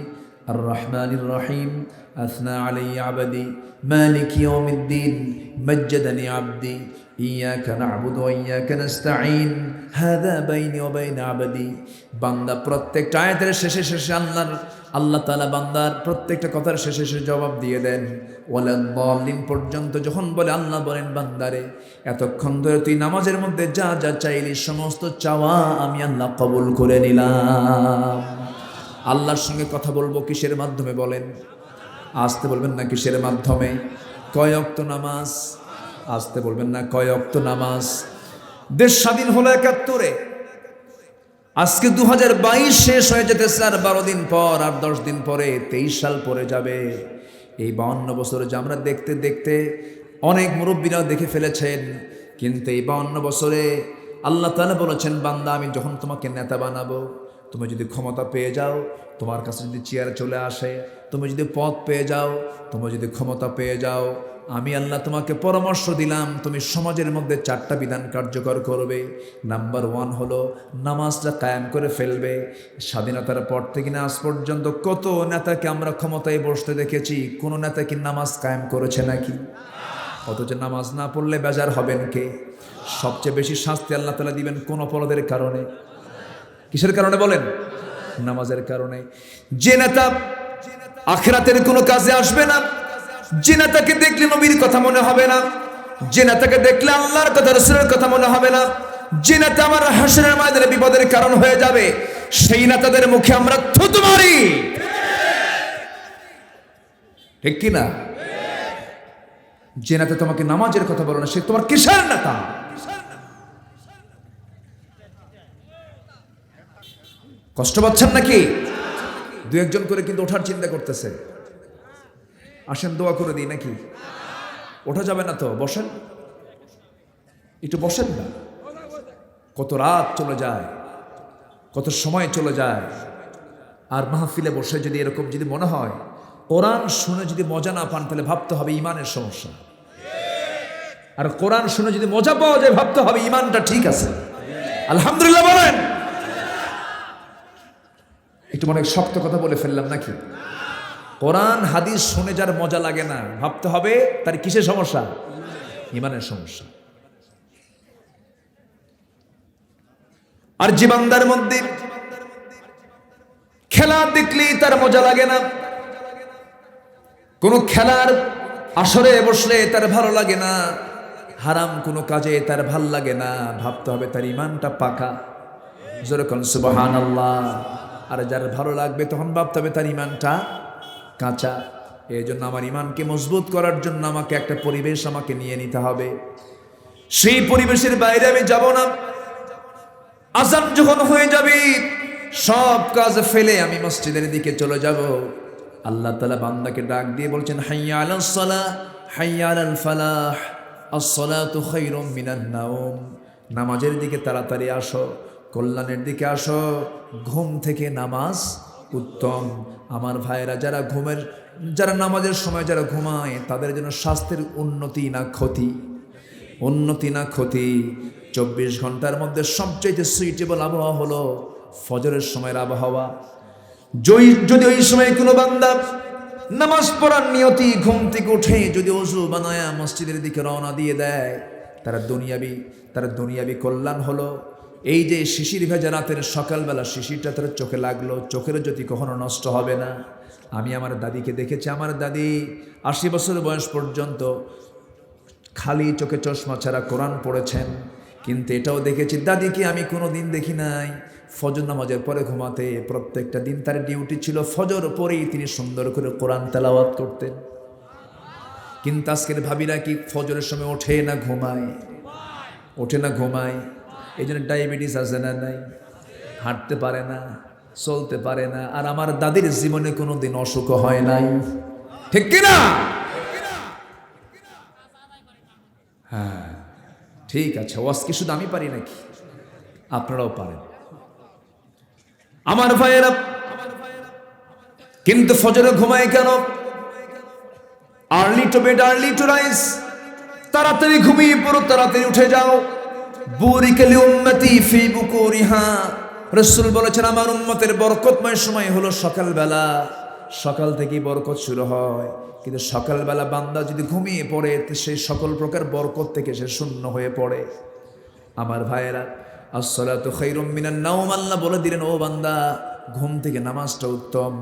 আর রহমানির রহিম আসনা আলাইয়া আবদি মালিকি ইয়াউমিদ্দিন মাজ্জাদানি আবদি ইয়াকা না'বুদু ওয়া ইয়াকা নাস্তাঈন হাযা বাইনি ওয়া বাইনা আবদি। বান্দা প্রত্যেকটা আয়াতের শেষে শেষে আল্লাহ তাআলা বান্দার প্রত্যেকটা কথার শেষে শেষে জবাব দিয়ে দেন। ওয়ালাদ দাল্লিন পর্যন্ত যখন বলে, আল্লাহ বলেন বান্দারে এতক্ষণ ধরে তুই নামাজের মধ্যে যা যা চাইলি সমস্ত চাওয়া আমি আল্লাহ কবুল করে নিলাম। আল্লাহর সঙ্গে কথা বলবো কিসের মাধ্যমে বলেন? আসতে বলবেন না কিসের মাধ্যমে? কয় ওয়াক্ত নামাজ? আসতে বলবেন না কয় ওয়াক্ত নামাজ? দেশ স্বাধীন হলো 71-এ, আজকে 2022 শেষ হয়ে যেতেছে আর 12 দিন পর, আর 10 দিন পরে 23 সাল পরে যাবে। এই 52 বছরে যে আমরা দেখতে দেখতে অনেক মুরব্বীরাও দেখে ফেলেছেন, কিন্তু এই 52 বছরে আল্লাহ তাআলা বলেছেন, বান্দা আমি যখন তোমাকে নেতা বানাবো, তুমি যদি ক্ষমতা পেয়ে যাও, তোমার কাছে যদি চেয়ার চলে আসে, তুমি যদি পদ পেয়ে যাও, তুমি যদি ক্ষমতা পেয়ে যাও, আমি আল্লাহ তোমাকে পরামর্শ দিলাম তুমি সমাজের মধ্যে 4টা বিধান কার্যকর করবে। নাম্বার 1 হলো নামাজটা কায়েম করে ফেলবে। স্বাধীনতার পর থেকে না আজ পর্যন্ত কত নেতাকে আমরা ক্ষমতায় বসতে দেখেছি, কোন নেতা কি নামাজ কায়েম করেছে নাকি? অথচ নামাজ না পড়লে বেজার হবেন কে? সবচেয়ে বেশি শাস্তি আল্লাহ তাআলা দিবেন কোন অপরাধের কারণে? কিসের কারণে বলেন? নামাজের কারণে। যে নেতা আখিরাতের কোনো কাজে আসবে না, যে নেতাকে দেখলে নবীর কথা মনে হবে না, যে নেতাকে দেখলে আল্লাহর কথা রাসূলের কথা মনে হবে না, যে নেতা আমার হাসরের ময়দানে বিপদের কারণ হয়ে যাবে, সেই নেতাদের মুখে আমরা থুতু মারি। ঠিক কি না? যে নেতা তোমাকে নামাজের কথা বলে না, সে তোমার কিসের নেতা? কষ্ট পাচ্ছেন নাকি? 2-1 করে কিন্তু ওঠার চিন্তা করতেছে। আসেন দোয়া করে দিই নাকি? ওঠা যাবে না তো? বসেন, একটু বসেন না। কত রাত চলে যায়, কত সময় চলে যায়, আর মাহফিলে বসে যদি এরকম যদি মনে হয় কোরআন শুনে যদি মজা না পান, তাহলে ভাবতে হবে ইমানের সমস্যা। আর কোরআন শুনে যদি মজা পাওয়া যায়, ভাবতে হবে ইমানটা ঠিক আছে। আলহামদুলিল্লাহ বলেন। একটু মনে শক্ত কথা বলে ফেললাম নাকি? কোরআন হাদিস শুনে যার মজা লাগে না, ভাবতে হবে তার কিসের সমস্যা? ইমানের সমস্যা। আর জীবনদার মধ্যে খেলা দেখলেই তার মজা লাগে না, কোন খেলার আসরে বসলে তার ভালো লাগে না, হারাম কোনো কাজে তার ভাল লাগে না, ভাবতে হবে তার ইমানটা পাকা। যেরকম সুবহানাল্লাহ। আর যার ভালো লাগবে তখন ভাবতে হবে তার ইমানটা কাঁচা। এই জন্য আমার ইমানকে মজবুত করার জন্য আমাকে একটা পরিবেশ আমাকে নিয়ে নিতে হবে। সেই পরিবেশের বাইরে আমি যাব না। আযান যখন হয়ে যাবে, সব কাজ ফেলে আমি মসজিদের দিকে চলে যাব। আল্লাহ তাআলা বান্দাকে ডাক দিয়ে বলছেন, হাইয়া আলাস সালাহ হাইয়া আলাল ফালাহ আস-সালাতু খায়রুম মিনান নাওম। নামাজের দিকে তাড়াতাড়ি আসো, কল্যাণের দিকে আসো। ঘুম থেকে নামাজ উত্তম। আমার ভাইয়েরা, যারা নামাজের সময় যারা ঘুমায়, তাদের জন্য স্বাস্থ্যের উন্নতি না ক্ষতি? উন্নতি না ক্ষতি? 24 ঘন্টার মধ্যে সবচেয়ে সুইটেবল আবহাওয়া হলো ফজরের সময়ের আবহাওয়া। যদি ওই সময় কোনো বান্দা নামাজ পড়ার নিয়তি ঘুম থেকে উঠে যদি ওযু বানায় মসজিদের দিকে রওনা দিয়ে দেয়, তার দুনিয়াবি কল্যাণ হলো। এই যে শিশির ভেজা রাতের সকালবেলা শিশিরটা তার চোখে লাগলো, চোখের জ্যোতি কখনো নষ্ট হবে না। আমি আমার দাদিকে দেখেছি, আমার দাদি 80 বছর বয়স পর্যন্ত খালি চোখে চশমা ছাড়া কোরআন পড়েছেন। কিন্তু এটাও দেখেছি, দাদিকে আমি কোনো দিন দেখি নাই ফজর নামাজের পরে ঘুমাতে। প্রত্যেকটা দিন তার ডিউটি ছিল ফজর পরেই তিনি সুন্দর করে কোরআন তেলাওয়াত করতেন। কিন্তু আজকের ভাবিরা কি ফজরের সময় ওঠে না ঘুমায়? ওঠে না ঘুমায়। এই জন্য ডায়াবেটিস আছে না নাই? হাঁটতে পারে না, চলতে পারে না। আর আমার দাদির জীবনে কোনো দিন অসুখ হয় নাই। ঠিক কিনা? হ্যাঁ ঠিক আছে, ওয়াজ কি শুধু আমি পারি নাকি? আপনারাও পারেন আমার ভাইয়েরা। কিন্তু ফজরে ঘুমায় কেন? Early to bed early to rise, তাড়াতাড়ি ঘুমিয়ে পড়ো, তাড়াতাড়ি উঠে যাও। বুরিকালি উম্মতি ফি বুকুরিহা, রাসূল বলেছেন আমার উম্মতের বরকতময় সময় হলো সকালবেলা। সকাল থেকেই বরকত শুরু হয়, কিন্তু সকালবেলা বান্দা যদি ঘুমিয়ে পড়ে সেই সকল প্রকার বরকত থেকে সে শূন্য হয়ে পড়ে। আমার ভাইয়েরা, আসসালাতু খায়রুম মিনান নাওম, আল্লাহ বলে দিলেন ও বান্দা ঘুম থেকে নামাজটা উত্তম।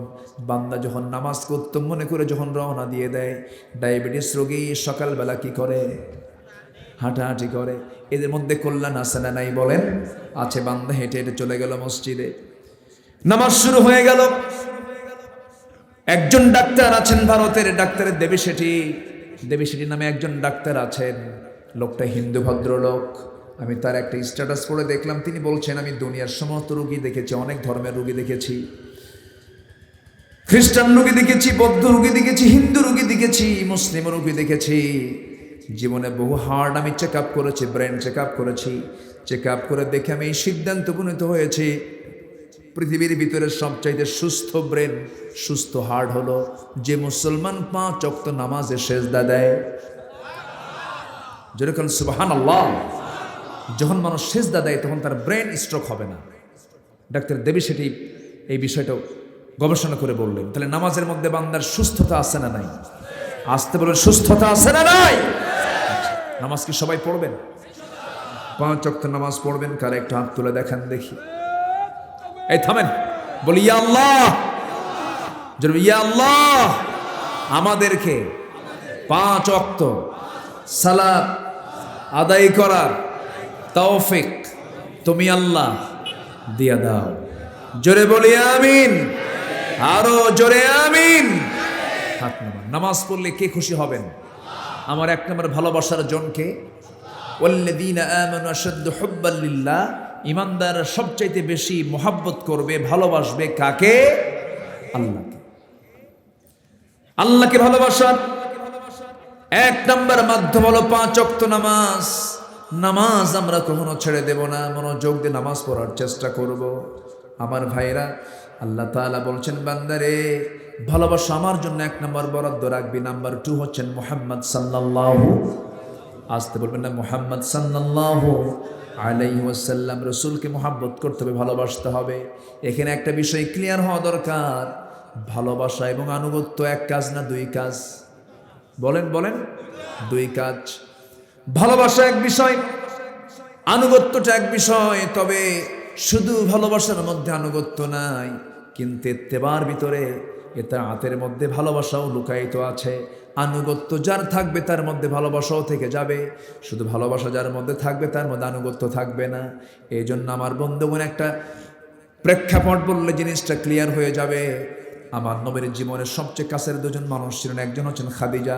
বান্দা যখন নামাজকে উত্তম মনে করে যখন রওনা দিয়ে দেয়, ডায়াবেটিস রোগী সকালবেলা কি করে? হাঁটাহাঁটি করে। এদের মধ্যে কল্যাণ আছে না নাই বলেন? আছে। বান্দা হেঁটে হেঁটে চলে গেল মসজিদে, নামাজ শুরু হয়ে গেল। একজন ডাক্তার আছেন ভারতের, ডাক্তারের দেবী শেঠি নামে একজন ডাক্তার আছেন। লোকটা হিন্দু ভদ্রলোক। আমি তার একটা স্ট্যাটাস পড়ে দেখলাম, তিনি বলছেন আমি দুনিয়ার সমস্ত রোগী দেখেছি, অনেক ধর্মের রোগী দেখেছি, খ্রিস্টান রোগী দেখেছি, বৌদ্ধ রোগী দেখেছি, হিন্দু রোগী দেখেছি, মুসলিম রোগী দেখেছি। জীবনে বহু হার্ট আমি চেক আপ করেছি, ব্রেন চেক আপ করেছি। চেক আপ করে দেখে আমি এই সিদ্ধান্ত উপনীত হয়েছি, পৃথিবীর ভিতরে সবচাইতে সুস্থ ব্রেন, সুস্থ হার্ট হলো যে মুসলমান 5 ওয়াক্ত নামাজে সেজদা দেয়। যেরকম সুবহানাল্লাহ। যখন মানুষ সেজদা দেয় তখন তার ব্রেন স্ট্রোক হবে না। ডাক্তার দেবী শেঠি এই বিষয়টা গবেষণা করে বললেন। তাহলে নামাজের মধ্যে বান্দার সুস্থতা আছে না নাই? আসতে বলে সুস্থতা আছে না নাই? নামাজ কি সবাই পড়বেন? 5 ওয়াক্ত নামাজ পড়বেন? কার একটা হাত তুলে দেখান দেখি। এই থামেন, বলি ইয়া আল্লাহ, ইয়া আল্লাহ, আমাদেরকে 5 ওয়াক্ত সালাত আদায় করার তৌফিক তুমি আল্লাহ দিয়া দাও। জোরে বলি আমিন, আরো জোরে আমিন। হাত নামান। নামাজ পড়লে কে খুশি হবেন? আমার 1 নম্বর ভালোবাসার জনকে, ওয়াল্লাযীনা আমানু আশাদ্দু হুব্বান লিল্লাহ, ইমানদার সবচাইতে বেশি মোহাব্বত করবে, ভালোবাসবে কাকে? আল্লাহকে। আল্লাহকে ভালোবাসার 1 নম্বর মাধ্যম হলো 5 ওয়াক্ত নামাজ। নামাজ আমরা কখনো ছেড়ে দেব না, মনোযোগ দিয়ে নামাজ পড়ার চেষ্টা করব। আমার ভাইরা, আল্লাহ তাআলা বলছেন বান্দারে ভালোবাসা আমার জন্য 1 নম্বর বরাদ্দ রাখবি। নাম্বার 2 হচ্ছেন মুহাম্মদ সাল্লাল্লাহু, আসতে বলবেন না, মুহাম্মদ সাল্লাল্লাহু আলাইহি ওয়াসাল্লাম। রাসূলকে মুহাব্বত করতে হবে, ভালোবাসতে হবে। এখানে একটা বিষয় ক্লিয়ার হওয়া দরকার, ভালোবাসা এবং আনুগত্য 1 কাজ না 2 কাজ? বলেন বলেন, 2 কাজ। ভালোবাসা এক বিষয়, আনুগত্যটা এক বিষয়। তবে শুধু ভালোবাসার মধ্যে আনুগত্য নাই, কিন্তু ইত্তেবার ভিতরে ইতাআতের মধ্যে ভালোবাসাও লুকায়িত আছে। আনুগত্য যার থাকবে তার মধ্যে ভালোবাসাও থেকে যাবে, শুধু ভালোবাসা যার মধ্যে থাকবে তার মধ্যে আনুগত্য থাকবে না। এই জন্য আমার বন্ধুগণ একটা প্রেক্ষাপট বললে জিনিসটা ক্লিয়ার হয়ে যাবে। আমার নবীর জীবনের সবচেয়ে কাছের 2 জন মানুষ ছিলেন। একজন হচ্ছেন খাদিজা,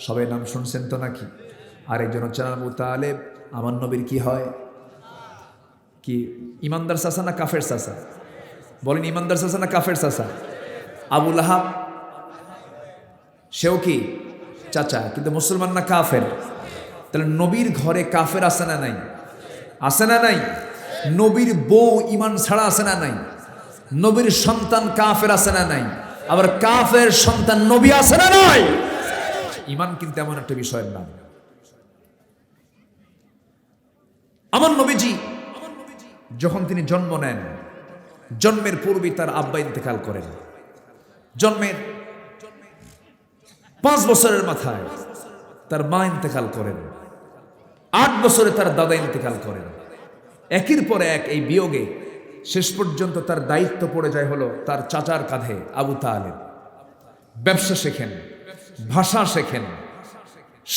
সবাই নাম শুনছেন তো নাকি? আর একজন হচ্ছেন আবু তালেব। আমার নবীর কি হয়? কি ইমানদার চাচা না কাফের চাচা? বলেন, ইমানদার চাচা না কাফের চাচা? আবু লাহাব সেও কি চাচা, কিন্তু মুসলমান না কাফের? তাহলে নবীর ঘরে কাফের আছে না নাই? আছে না নাই? নবীর বউ ইমান ছাড়া আছে না নাই? নবীর সন্তান কাফের আছে না নাই? আবার কাফের সন্তান নবী আছে না নাই? ইমান কিন্তু এমন একটা বিষয়ের নাম। আমার নবীজি যখন তিনি জন্ম নেন, জন্মের পূর্বেই তার আব্বা ইন্তেকাল করেন। জন্মের 5 বছরের মাথায় তার মা ইন্তেকাল করেন। 8 বছরে তার দাদা ইন্তেকাল করেন। একের পর এক এই বিয়োগে শেষ পর্যন্ত তার দায়িত্ব পড়ে যায় হলো তার চাচার কাঁধে, আবু তালেব। ব্যবসা শেখেন, ভাষা শেখেন,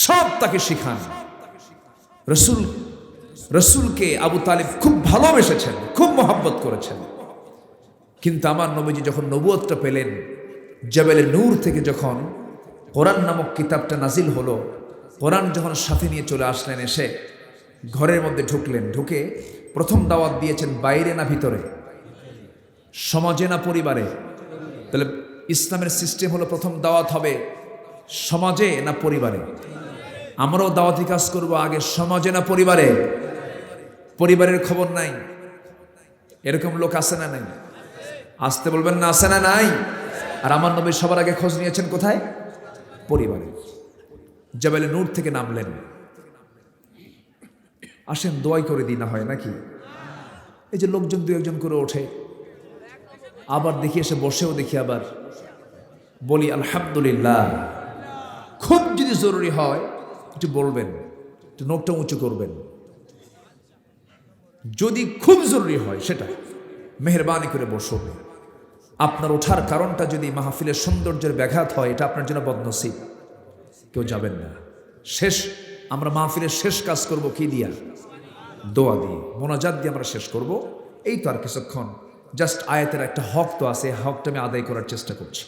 সব তাকে শিখান। রসুলকে আবু তালেব খুব ভালোবেসেছেন, খুব মহব্বত করেছেন। কিন্তু আমার নবীজি যখন নবুয়তটা পেলেন, জাবেলে নূর থেকে যখন কোরআন নামক কিতাবটা নাজিল হলো, কোরআন যখন সাথে নিয়ে চলে আসলেন, এসে ঘরের মধ্যে ঢুকলেন। ঢুকে প্রথম দাওয়াত দিয়েছেন বাইরে না ভিতরে? সমাজে না পরিবারে? তাহলে ইসলামের সিস্টেম হলো প্রথম দাওয়াত হবে সমাজে না পরিবারে? আমরাও দাওয়াতি কাজ করব, আগে সমাজে না পরিবারে? পরিবারের খবর নাই, এরকম লোক আছে না নাই? আসতে বলবেন না, আছে না নাই? আর আমার নবী সবার আগে খোঁজ নিয়েছেন কোথায়? পরিবারে। জাবালে নূর থেকে নামলেন। আসেন দোয়াই করে দিই না হয় নাকি? এই যে লোকজন দু একজন করে ওঠে, আবার দেখি এসে বসেও দেখি, আবার বলি আলহামদুলিল্লাহ। খুব যদি জরুরি হয় একটু বলবেন, একটু নোটটা উঁচু করবেন। যদি খুব জরুরি হয় সেটা মেহেরবানি করে বসুন। আপনার ওঠার কারণটা যদি মাহফিলের সৌন্দর্যের ব্যাঘাত হয়, এটা আপনার জন্য বদনসিব, কেউ যাবেন না। শেষ আমরা মাহফিলের শেষ কাজ করব কি দিয়া? দোয়া দিয়ে, মোনাজাত দিয়ে আমরা শেষ করব। এই তো আর কিছুক্ষণ, জাস্ট আয়াতের একটা হক তো আছে, হকটা আমি আদায় করার চেষ্টা করছি।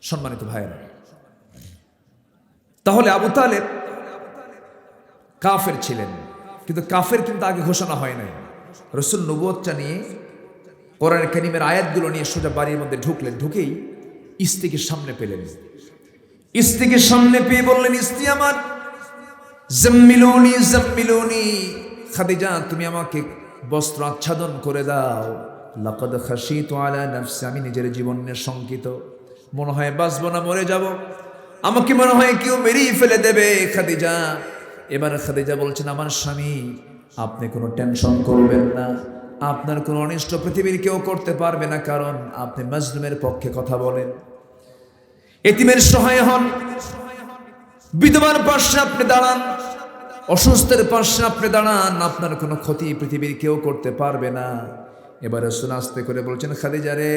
সম্মানিত ভাইয়েরা, তাহলে আবু তালেব কাফের ছিলেন, কিন্তু কাফের কিন্তু আগে ঘোষণা হয় নাই। রাসূল নবুয়তটা নিয়ে, কোরআন কারীমের আয়াতগুলো নিয়ে সোজা বাড়ির মধ্যে ঢুকলেন। ঢুকেই স্ত্রীকে সামনে পেলেন। স্ত্রীকে সামনে পেয়ে বললেন, স্ত্রী আমার, জাম্মিলুনি জাম্মিলুনি, খাদিজা তুমি আমাকে বস্ত্র আচ্ছাদন করে দাও। লাকাদ খাশিতু আলা নাফসি, আমি নিজের জীবন নিয়ে শঙ্কিত, মনে হয় বাঁচবো না, মরে যাব, আমাকে মনে হয় কেউ মেরেই ফেলে দেবে। খাদিজা, এবার খাদিজা বলছেন, আমার স্বামী আপনি কোনো টেনশন করবেন না, আপনার কোনো অনিষ্ট পৃথিবীর কেউ করতে পারবে না, কারণ আপনি মাজলুমের পক্ষে কথা বলেন, এতিমের সহায় হন, বিধবার পাশে আপনি দাঁড়ান, অসুস্থের পাশে আপনি দাঁড়ান, আপনার কোনো ক্ষতি পৃথিবীর কেউ করতে পারবে না। এবার রাসূল আস্তে করে বলছেন, খাদিজা রে,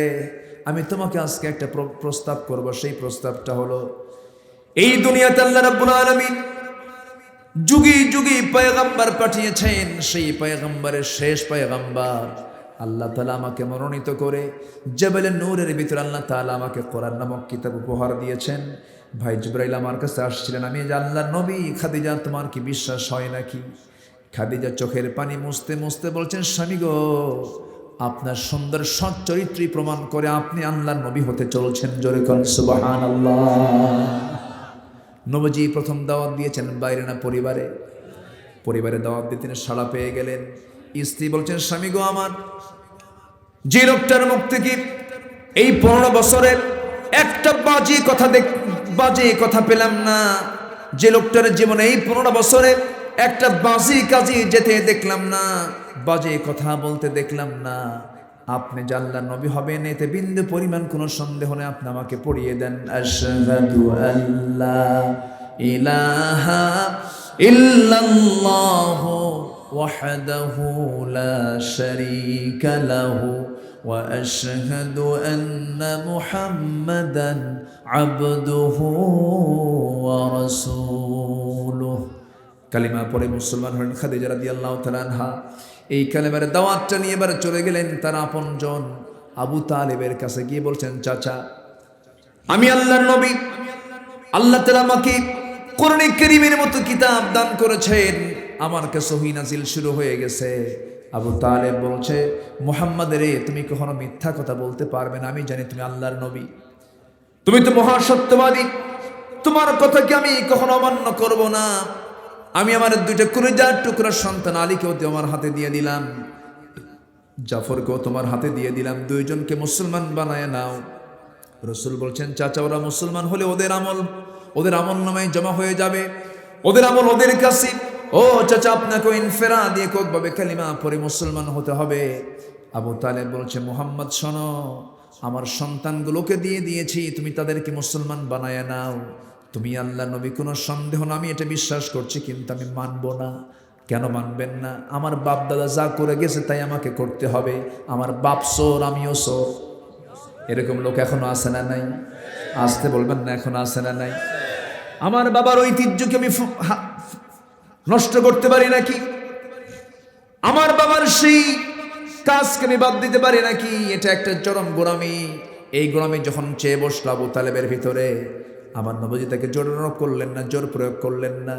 আমি তোমাকে আজকে একটা প্রস্তাব করব। সেই প্রস্তাবটা হলো, এই দুনিয়াতে আল্লাহ রাব্বুল আলামিন যুগে যুগে পয়গম্বর পাঠিয়েছেন। সেই পয়গম্বরের শেষ পয়গম্বর আল্লাহ তাআলা আমাকে মনোনীত করে জাবালে নূরের ভিতরে আল্লাহ তাআলা আমাকে কোরআন নামক কিতাব উপহার দিয়েছেন। ভাই জিবরাইল আমার কাছে আসছিলেন, আমি যে আল্লাহর নবী, খাদিজা তোমার কি বিশ্বাস হয় নাকি? খাদিজা চোখের পানি মুছতে মুছতে বলছেন, স্বামী গো, আপনার সুন্দর সৎ চরিত্রী প্রমাণ করে আপনি আল্লাহর নবী হতে চলছেন। জোরে কোন সুবহানাল্লাহ। নবীজি প্রথম দাওয়াত দিয়েছেন বাইরে না পরিবারে? পরিবারে দাওয়াত দিয়ে তিনি সাড়া পেয়ে গেলেন। স্ত্রী বলছেন, স্বামী গো আমার, যে লোকটার মুখ থেকে এই 15 বছরে একটা বাজে কথা পেলাম না, যে লোকটার জীবনে এই 15 বছরে একটা বাজে কাজে যেতে দেখলাম না, বাজে কথা বলতে দেখলাম না, আপনি যে আল্লাহর নবী হবেন এতে বিন্দু পরিমাণ কোনো সন্দেহ নেই। আপনি আমাকে পড়িয়ে দেন, আশহাদু আল্লা ইলাহা ইল্লাল্লাহু ওয়াহদাহু লা শারীকা লাহু ওয়া আশহাদু আন্না মুহাম্মাদান আবদুহু ওয়া রাসূলুহু। কালিমা পড়ে মুসলমান হলেন খাদিজা রাদিয়াল্লাহু তাআলা আনহা। এই কালেমার দাওয়াতটা নিয়ে এবার চলে গেলেন তার আপনজন আবু তালেবের কাছে, গিয়ে বলছেন, চাচা আমি আল্লাহর নবী, আল্লাহ তাআলা আমাকে কোরআনে কারীমের মতো কিতাব দান করেছেন, আমার কাছে ওহী নাজিল শুরু হয়ে গেছে। আবু তালেব বলছে, মুহাম্মদ রে, তুমি কখনো মিথ্যা কথা বলতে পারবে না, আমি জানি তুমি আল্লাহর নবী, তুমি তো মহাসত্যবাদী, তোমার কথা কি আমি কখনো অমান্য করব না। আমি আমার 2টা কলিজার টুকরা সন্তান আলীকেও তোমার হাতে দিয়ে দিলাম, জাফরকেও তোমার হাতে দিয়ে দিলাম, 2 জনকে মুসলমান বানায় নাও। রাসূল বলছেন, চাচা ওরা মুসলমান হলে ওদের আমল নামায় জমা হয়ে যাবে, ওদের আমল ওদের কাছে। ও চাচা, আপনাকে ইনফেরা দিয়ে কোকভাবে কালিমা পড়ে মুসলমান হতে হবে। আবু তালেব বলছে, মুহাম্মদ শোনো, আমার সন্তানগুলোকে দিয়ে দিয়েছি, তুমি তাদেরকে মুসলমান বানায় নাও। তুমি আল্লাহ নবী, কোনো সন্দেহ না, আমি এটা বিশ্বাস করছি, কিন্তু আমি মানব না। কেন মানবেন না? আমার বাপ দাদা যা করে গেছে তাই আমাকে করতে হবে, আমার বাপ চোর, আমিও চোর। এরকম লোক এখনো আছে না নাই? আসতে বলবেন না, এখনো আছে না নাই? আমার বাবার ঐতিহ্যকে আমি নষ্ট করতে পারি নাকি? আমার বাবার সেই কাজকে আমি বাদ দিতে পারি নাকি? এটা একটা চরম গোলামি। এই গোলামি যখন চেয়ে বসল আবু তালেবের ভিতরে, আমার নবীজি তাকে জোর করলেন না, জোর প্রয়োগ করলেন না।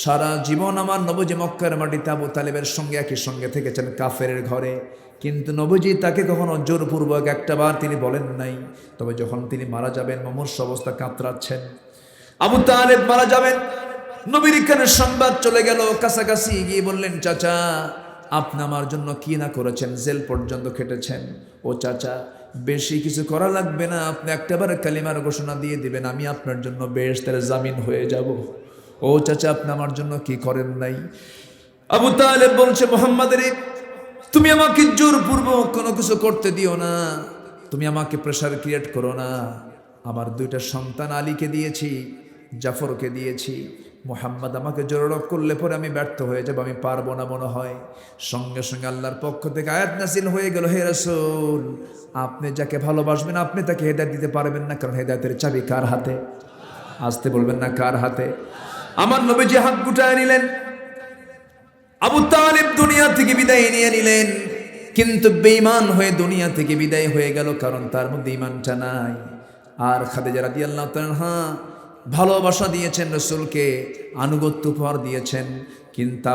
সারা জীবন আমার নবীজি মক্কার মাটিতে আবু তালেবের সঙ্গে একই সঙ্গে থেকেছেন কাফের ঘরে, কিন্তু নবীজি তাকে কখনো জোরপূর্বক একটা বার তিনি বলেন নাই। তবে যখন তিনি মারা যাবেন, মুমূর্ষু অবস্থা কাতরাচ্ছেন, আবু তালেব মারা যাবেন, নবীর কানে সংবাদ চলে গেল। কাছাকাছি গিয়ে বললেন, চাচা আপনি আমার জন্য কি না করেছেন, জেল পর্যন্ত খেটেছেন। ও চাচা বেশি কিছু করা লাগবে না, আপনি একটাবার কালিমার ঘোষণা দিয়ে দিবেন, আমি আপনার জন্য বেহেশতের জামিন হয়ে যাব। ও চাচা আপনি আমার জন্য কি করেন নাই? আবু তালেব বলছে, মোহাম্মদের তুমি আমাকে জোরপূর্বক কোনো কিছু করতে দিও না, তুমি আমাকে প্রেশার ক্রিয়েট করো না। আমার দুইটা সন্তান আলীকে দিয়েছি, জাফরকে দিয়েছি, মোহাম্মদ আমাকে জোরারোপ করলে পরে আমি ব্যর্থ হয়ে যাব, আমি পারবো না মনে হয়। সঙ্গে সঙ্গে আল্লাহর পক্ষ থেকে আয়াত নাযিল হয়ে গেল, হে রাসূল আপনি যাকে ভালোবাসবেন আপনি তাকে হেদায়েত দিতে পারবেন না, কারণ হেদায়েতের চাবি কার হাতে? আসতে বলবেন না, কার হাতে? আমার নবীজি হাত গুটায় নিলেন, আবু তালিব দুনিয়া থেকে বিদায় নিয়ে নিলেন, কিন্তু বেঈমান হয়ে দুনিয়া থেকে বিদায় হয়ে গেল, কারণ তার মধ্যে ঈমানটা নাই। আর খাদিজা রাদিয়াল্লাহু তাআলা ভালোবাসা দিয়েছেন রাসূলকে, আনুগত্য উপহার দিয়েছেন, কিন্তু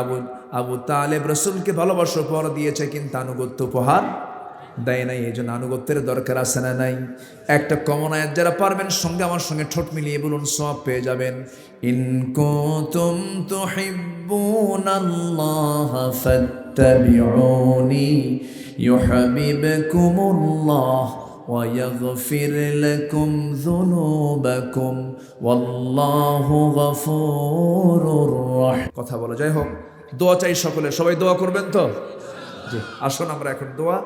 আবু তালেব রাসূলকে ভালোবাসা উপহার দিয়েছে কিন্তু আনুগত্য উপহার দেয় নাই। এই জন্য আনুগত্যের দরকার আছে না নাই? একটা কমন আয়াত যারা পারবেন সঙ্গে আমার সঙ্গে ঠোঁট মিলিয়ে বলুন, সওয়াব পেয়ে যাবেন। ইন কুনতুম তুহিব্বুনাল্লাহ ফাত্তাবিউনি ইউহিব্বুকুমুল্লাহ ওয়া ইয়াগফির লাকুম যুনুবাকুম ওয়াল্লাহু গফুরুর রাহিম। কথা বলা যাই হোক, দোয়া চাই সকলে, সবাই দোয়া করবেন তো? জি, আসুন আমরা এখন দোয়া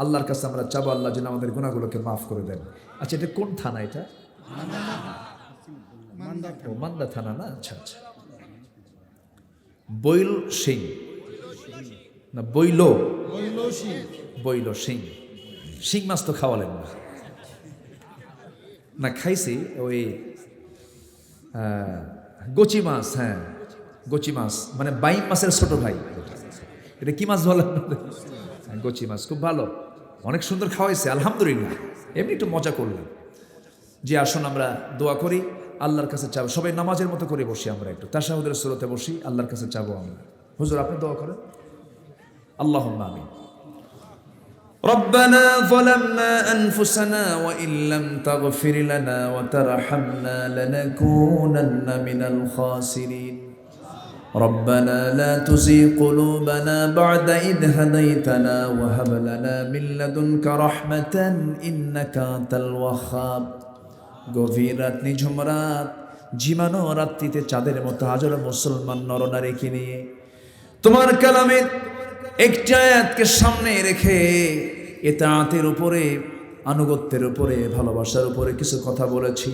আল্লাহর কাছে আমরা চাবো, আল্লাহ যেন আমাদের গুনাহগুলোকে মাফ করে দেন। আচ্ছা, এটা কোন থানা? এটা মান্দা থানা না? আচ্ছা আচ্ছা, বৈল সিং না বৈল সিং? শিং মাছ তো খাওয়ালেন না? না খাইছি, ওই গোচি মাছ। হ্যাঁ গোচি মাছ, মানে বাইম মাছের ছোট ভাই। এটা কি মাছ বলেন? গোচি মাছ, খুব ভালো, অনেক সুন্দর খাওয়াইছে আলহামদুলিল্লাহ, এমনি একটু মজা করলাম। জি আসুন আমরা দোয়া করি, আল্লাহর কাছে চাবো। সবাই নামাজের মতো করে বসি, আমরা একটু তাশাহুদের সুরতে বসি, আল্লাহর কাছে চাবো আমরা। হুজুর আপনি দোয়া করেন। আল্লাহুম্মা আমিন। ربنا ظلمنا أنفسنا وإن لم تغفر لنا وترحمنا لنكونن من الخاسرين ربنا لا تزغ قلوبنا بعد إذ هديتنا وهب لنا من لدنك رحمة إنك أنت الوهاب। গভীর রাত, নিঝুম রাত, ঝিমানো রাত্রিতে চাঁদের মতো হাজারো মুসলমান নরনারীকে নিয়ে তোমার কালামের একটা আয়াতকে সামনে রেখে ইতাআতের উপরে, আনুগত্যের উপরে, ভালোবাসার উপরে কিছু কথা বলেছি।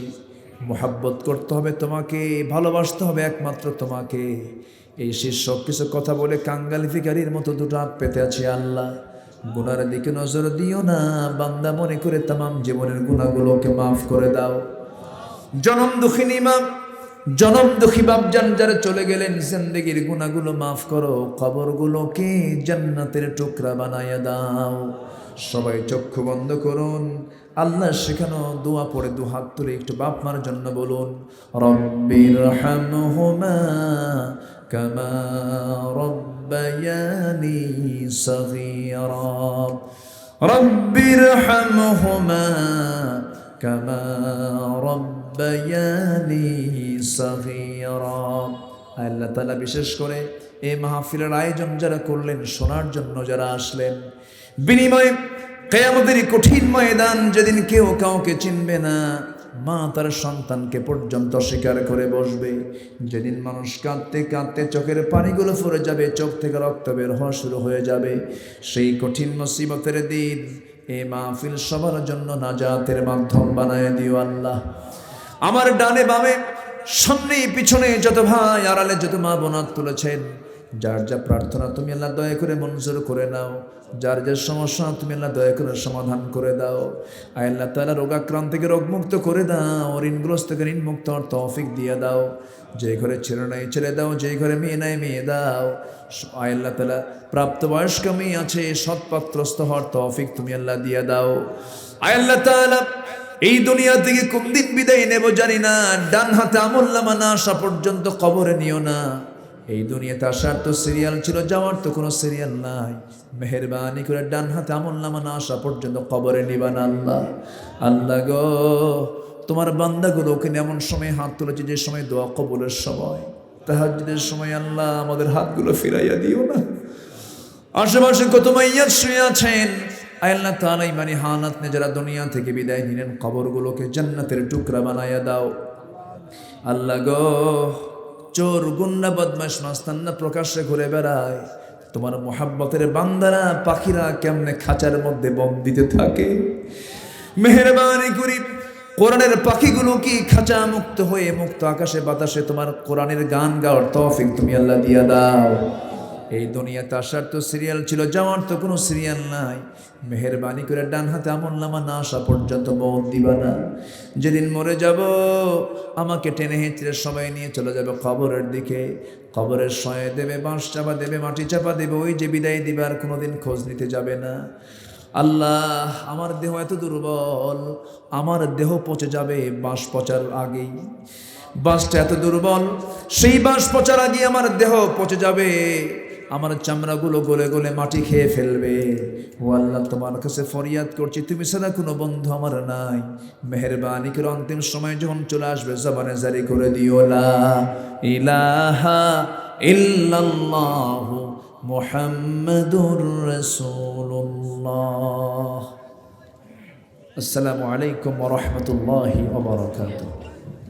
মোহাব্বত করতে হবে তোমাকে, ভালোবাসতে হবে একমাত্র তোমাকে। এই শীর্ষক কিছু কথা বলে কাঙ্গালি ভিখারির মতো দুটো হাত পেতে আছি। আল্লাহ গুনার দিকে নজর দিও না, বান্দা মনে করে তামাম জীবনের গুনাহগুলোকে মাফ করে দাও। জনম দুঃখিনী মা, জনম দুঃখী বাপজান যারা চলে গেলেন, জিন্দেগির গুনাহগুলো মাফ করো, কবরগুলোকে জান্নাতের টুকরা বানায়া দাও। সবাই চক্ষু বন্ধ করুন, আল্লাহ শেখানো দোয়া পড়ে দু হাত তুলে একটু বাপ মার জন্য বলুন, রব্বিরহামহুমা কামা রব্বায়ানি সগীরা, রব্বিরহামহুমা কামা রব্বায়ানি সগীরা। আল্লাহ তাআলা বিশেষ করে এই মাহফিলের আয়োজন যারা করলেন, শোনার জন্য যারা আসলেন, বিনিময়ে কিয়ামতের কঠিন ময়দান যেদিন কেউ কাউকে চিনবে না, মা তার সন্তানকে পর্যন্ত স্বীকার করে বসবে, যেদিন মানুষ কাঁদতে কাঁদতে চোখের পানিগুলো ফুরে যাবে, চোখ থেকে রক্ত বের হওয়া শুরু হয়ে যাবে, সেই কঠিন মুসিবতের দিন এই মাহফিল সবার জন্য নাজাতের মাধ্যম বানায় দিও আল্লাহ। আমার ডানে বামে, সামনে পিছনে যত ভাই, আড়ালে যত মা বোনাত তুলেছেন, যার যা প্রার্থনা তুমি আল্লাহ দয়া করে মঞ্জুর করে নাও, যার যার সমস্যা তুমি আল্লাহ দয়া করে সমাধান করে দাও। আল্লাহ তাআলা রোগাক্রান্ত থেকে রোগমুক্ত করে দাও, ঋণগ্রস্ত থেকে ঋণমুক্ত হওয়ার তৌফিক দিয়ে দাও। যে ঘরে ছেলে নাই ছেলে দাও, যে ঘরে মেয়ে নাই মেয়ে দাও। আল্লাহ তাআলা প্রাপ্তবয়স্ক মেয়ে আছে, সৎপাত্রস্থ হওয়ার তৌফিক তুমি আল্লাহ দিয়ে দাও। আল্লাহ তাআলা এই দুনিয়া থেকে কোন দিন বিদায় নেব জানি না, ডান হাতে আমলনামা না আসা পর্যন্ত কবরে নিও না। এই দুনিয়াতে আসার তো সিরিয়াল ছিল, যাওয়ার তো কোনো সিরিয়াল নাই। মেহেরবানি করে ডান হাতে আমলনামা না আসা পর্যন্ত কবরে নিবা না আল্লাহ। আল্লাহ গো, তোমার বান্দাগুলোকে এমন সময় হাত তুলেছে যে সময় দোয়া কবুলের সময়, তাহাজ্জুদের সময়। আল্লাহ আমাদের হাতগুলো ফিরাইয়া দিও না। আশেপাশে কত মাইয়াত শুয়ে আছেন, আল্লাহ তাআলা ইমানি হালাত নিয়ে যারা দুনিয়া থেকে বিদায় নিলেন, কবরগুলোকে জান্নাতের টুকরা বানাইয়া দাও আল্লাহ গো। চোর গুন্ডা বদমাশ মাস্তানরা প্রকাশ্যে ঘুরে বেড়ায়, তোমার মোহাব্বতের বান্দারা পাখিরা কেমনে খাঁচার মধ্যে বন্দিতে থাকে, মেহেরবানি করি কোরআনের পাখিগুলো কি খাঁচা মুক্ত হয়ে মুক্ত আকাশে বাতাসে তোমার কোরআনের গান গাওয়ার তৌফিক তুমি আল্লাহ দিয়া দাও। এই দুনিয়াতে আসার তো সিরিয়াল ছিল, যাওয়ার তো কোনো সিরিয়াল নাই। মেহেরবানি করে ডান হাতে আমলনামা না আসা পর্যন্ত মৌত দিবা না। যেদিন মরে যাব আমাকে টেনে হেঁচড়ে সবাই নিয়ে চলে যাবে কবরের দিকে, কবরের শয়ে দেবে, বাঁশ চাপা দেবে, মাটি চাপা দেবে, ওই যে বিদায় দিবে, আর কোনোদিন খোঁজ নিতে যাবে না। আল্লাহ আমার দেহ এত দুর্বল, আমার দেহ পচে যাবে বাঁশ পচার আগেই। বাঁশটা এত দুর্বল, সেই বাঁশ পচার আগে আমার দেহ পচে যাবে, আমার চামড়াগুলো গলে গলে মাটি খেয়ে ফেলবে। ও আল্লাহ তোমার কাছে ফরিয়াদ করছি, তুমি ছাড়া কোনো বন্ধু আমার নাই। মেহেরবানি করে অন্তিম সময় যখন চলে আসবে জবানে জারি করে দিও লা ইলাহা ইল্লাল্লাহু মুহাম্মাদুর রাসূলুল্লাহ। আসসালামু আলাইকুম ওয়া রাহমাতুল্লাহি ওয়া বারাকাতুহু।